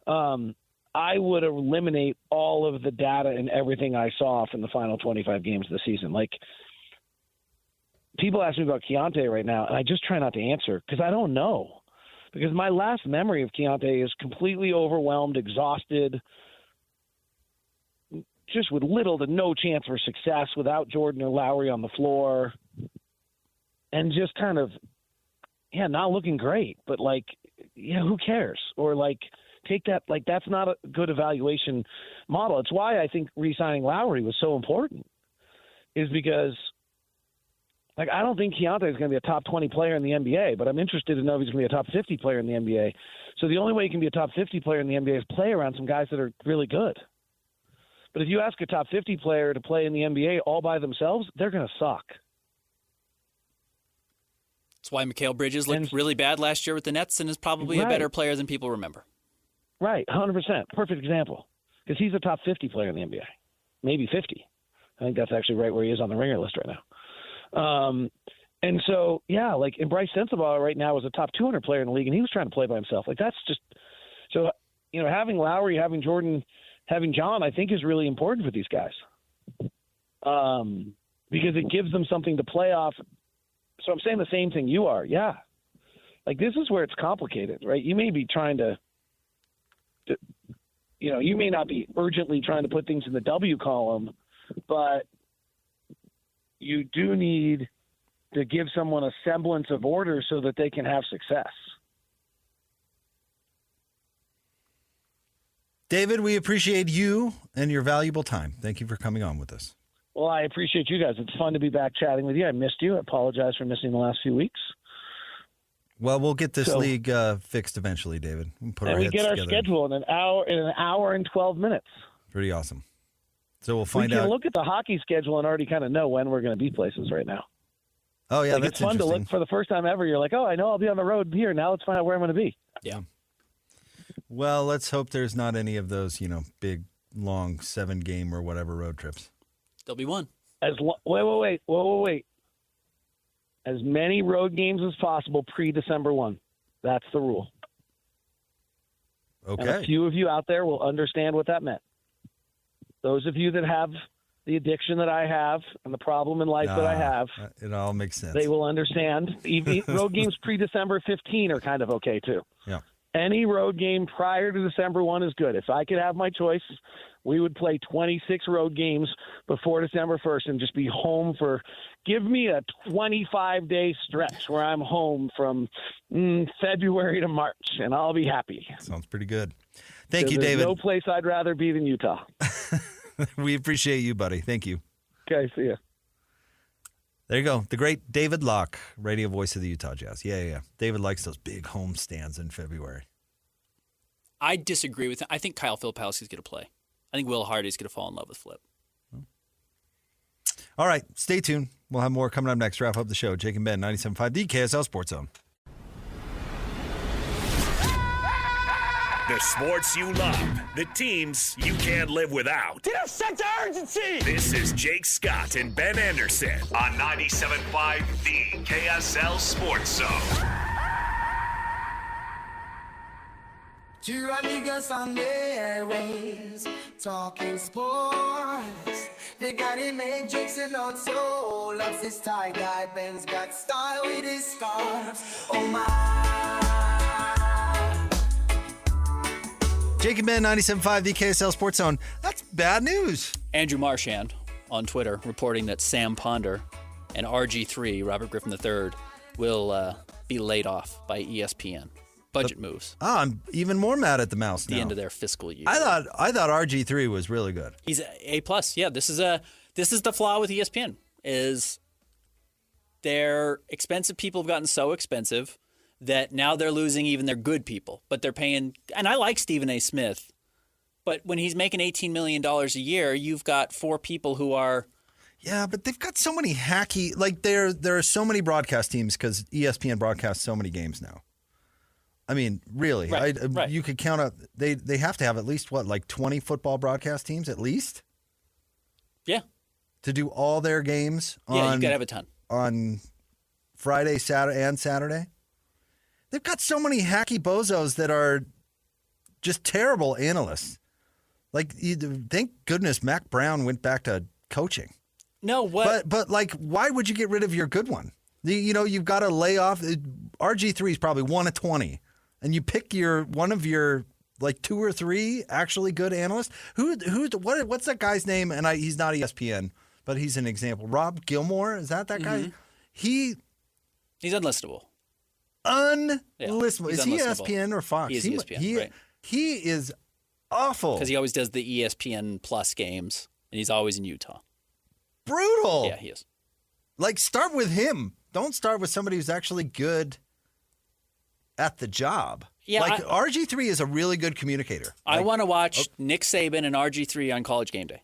I would eliminate all of the data and everything I saw from the final 25 games of the season. Like, people ask me about Keontae right now, and I just try not to answer because I don't know. Because my last memory of Keontae is completely overwhelmed, exhausted, just with little to no chance for success without Jordan or Lowry on the floor, and just kind of, not looking great. But, like, who cares? Or, like, take that, like, that's not a good evaluation model. It's why I think re-signing Lowry was so important, is because, like, I don't think Keontae is going to be a top 20 player in the NBA, but I'm interested to know if he's going to be a top 50 player in the NBA. So the only way he can be a top 50 player in the NBA is play around some guys that are really good. But if you ask a top 50 player to play in the NBA all by themselves, they're going to suck. That's why Mikal Bridges looked really bad last year with the Nets and is probably a better player than people remember. Right, 100%. Perfect example. Because he's a top 50 player in the NBA. Maybe 50. I think that's actually right where he is on the ringer list right now. And so, like, and Bryce Sensabaugh right now is a top 200 player in the league, and he was trying to play by himself. Like, that's just – so, having Lowry, having Jordan, having John, I think is really important for these guys. Because it gives them something to play off. So I'm saying the same thing you are. Yeah. Like, this is where it's complicated, right? You may be trying to you may not be urgently trying to put things in the W column, but you do need to give someone a semblance of order so that they can have success. David, we appreciate you and your valuable time. Thank you for coming on with us. Well, I appreciate you guys. It's fun to be back chatting with you. I missed you. I apologize for missing the last few weeks. Well, we'll get this league fixed eventually, David. We get our schedule in an hour and 12 minutes. Pretty awesome. So we'll find out. We can look at the hockey schedule and already kind of know when we're going to be places right now. Oh, yeah, that's it's fun to look for the first time ever. You're like, oh, I know I'll be on the road here. Now let's find out where I'm going to be. Yeah. Well, let's hope there's not any of those, big, long 7-game or whatever road trips. There'll be one. Wait. As many road games as possible pre-December 1. That's the rule. Okay. And a few of you out there will understand what that meant. Those of you that have the addiction that I have and the problem in life that I have, it all makes sense. They will understand. Even road games pre-December 15 are kind of okay, too. Yeah. Any road game prior to December 1 is good. If I could have my choice, we would play 26 road games before December 1st and just be home for – give me a 25-day stretch where I'm home from February to March, and I'll be happy. Sounds pretty good. Thank you, David. There's no place I'd rather be than Utah. We appreciate you, buddy. Thank you. Okay, see ya. There you go. The great David Locke, radio voice of the Utah Jazz. Yeah. David likes those big home stands in February. I disagree with him. I think Kyle Filipowski's going to play. I think Will Hardy's going to fall in love with Flip. All right, stay tuned. We'll have more coming up next. Wrap up the show. Jake and Ben, 97.5, the KSL Sports Zone. The sports you love, the teams you can't live without. Get a sense of urgency! This is Jake Scott and Ben Anderson on 97.5, the KSL Sports Zone. Two niggas on the airwaves, talking sports. They got it made Jake's and not so. Loves his tie-dye, Ben's got style with his scarves. Oh my. Jake and Ben, 97.5, the KSL Sports Zone. That's bad news. Andrew Marchand on Twitter reporting that Sam Ponder and RG3, Robert Griffin III, will be laid off by ESPN. Budget moves. Oh, I'm even more mad at the Mouse now. The end of their fiscal year. I thought RG3 was really good. He's A+. Yeah, this is the flaw with ESPN is their expensive people have gotten so expensive that now they're losing even their good people. But they're paying, and I like Stephen A. Smith, but when he's making $18 million a year, you've got 4 people who are Yeah, but they've got so many hacky. Like there are so many broadcast teams because ESPN broadcasts so many games now. I mean, really, Right. You could count up. They have to have at least like 20 football broadcast teams at least. Yeah. To do all their games. Yeah, you got to have a ton on Friday, Saturday, and Saturday. They've got so many hacky bozos that are just terrible analysts. Like, thank goodness Mac Brown went back to coaching. No, what? But like, why would you get rid of your good one? You've got to lay off. RG3 is probably 1 of 20, and you pick one of your like 2 or 3 actually good analysts. What's that guy's name? And he's not ESPN, but he's an example. Rob Gilmore, is that guy? He's unlistable. Unlistable. He's Is he unlistable. ESPN or Fox? He is ESPN, right. He is awful. Because he always does the ESPN Plus games, and he's always in Utah. Brutal. Yeah, he is. Like, start with him. Don't start with somebody who's actually good at the job. Yeah, like, RG3 is a really good communicator. I want to watch Nick Saban and RG3 on College Game Day.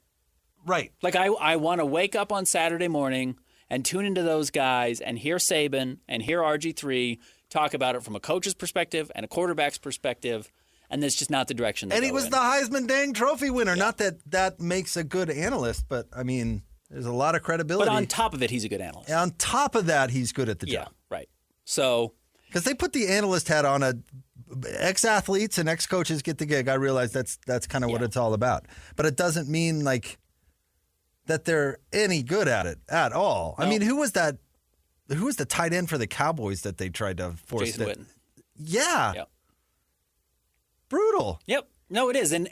Right. Like, I want to wake up on Saturday morning and tune into those guys and hear Saban and hear RG3 talk about it from a coach's perspective and a quarterback's perspective, and that's just not the direction they And he go was in. the Heisman dang trophy winner. Yeah. Not that makes a good analyst, but, I mean, there's a lot of credibility. But on top of it, he's a good analyst. And on top of that, he's good at the job. Yeah, right. So... Because they put the analyst hat on ex-athletes and ex-coaches get the gig. I realize that's kind of what it's all about. But it doesn't mean, like, that they're any good at it at all. No. I mean, who was the tight end for the Cowboys that they tried to force? Jason Witten. Yeah. Yep. Brutal. Yep. No, it is. And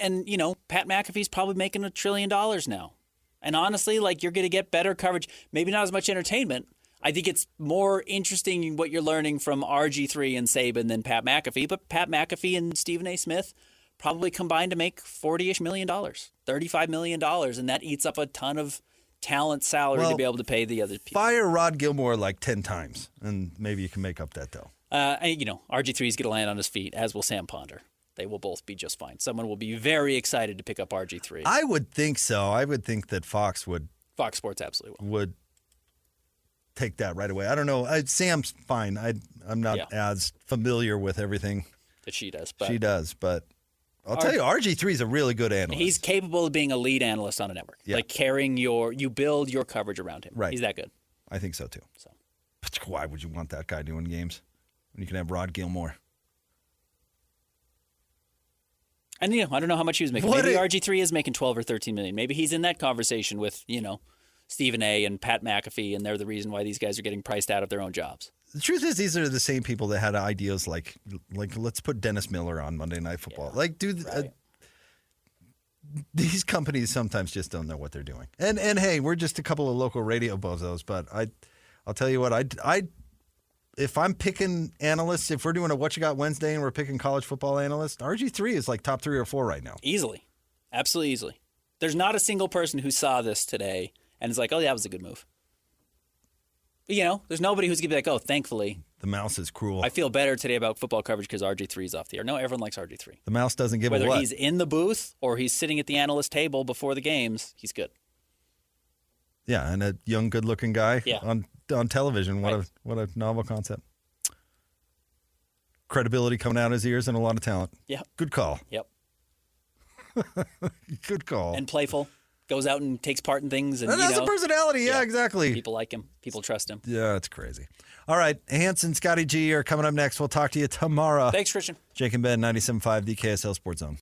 Pat McAfee's probably making $1 trillion now. And honestly, like, you're going to get better coverage, maybe not as much entertainment. I think it's more interesting what you're learning from RG3 and Saban than Pat McAfee. But Pat McAfee and Stephen A. Smith probably combined to make $40-ish million, $35 million. And that eats up a ton of talent salary to be able to pay the other people. Fire Rod Gilmore like 10 times, and maybe you can make up that, though. RG3 is going to land on his feet, as will Sam Ponder. They will both be just fine. Someone will be very excited to pick up RG3. I would think so. I would think that Fox Sports absolutely would take that right away. I don't know. Sam's fine. I'm not as familiar with everything that she does. But I'll tell you, RG3 is a really good analyst. He's capable of being a lead analyst on a network. Yeah. Like carrying you build your coverage around him. Right. He's that good. I think so too. So, but why would you want that guy doing games when you can have Rod Gilmore? And I don't know how much he was making. Maybe RG3 is making $12 or $13 million. Maybe he's in that conversation with Stephen A. and Pat McAfee, and they're the reason why these guys are getting priced out of their own jobs. The truth is, these are the same people that had ideas like let's put Dennis Miller on Monday Night Football. Yeah, these companies sometimes just don't know what they're doing. And hey, we're just a couple of local radio bozos, but I'll tell you what, if I'm picking analysts, if we're doing a What You Got Wednesday and we're picking college football analysts, RG3 is like top 3 or 4 right now. Easily. Absolutely easily. There's not a single person who saw this today and is like, oh, yeah, that was a good move. But, there's nobody who's going to be like, oh, thankfully. The mouse is cruel. I feel better today about football coverage because RG3 is off the air. No, everyone likes RG3. The mouse doesn't give a what. Whether he's in the booth or he's sitting at the analyst table before the games, he's good. Yeah, and a young, good-looking guy on television. What a novel concept. Credibility coming out of his ears and a lot of talent. Yeah. Good call. Yep. Good call. And playful. Goes out and takes part in things. And that's a personality. Yeah, exactly. People like him. People trust him. Yeah, it's crazy. All right. Hanson, Scotty G are coming up next. We'll talk to you tomorrow. Thanks, Christian. Jake and Ben, 97.5, the KSL Sports Zone.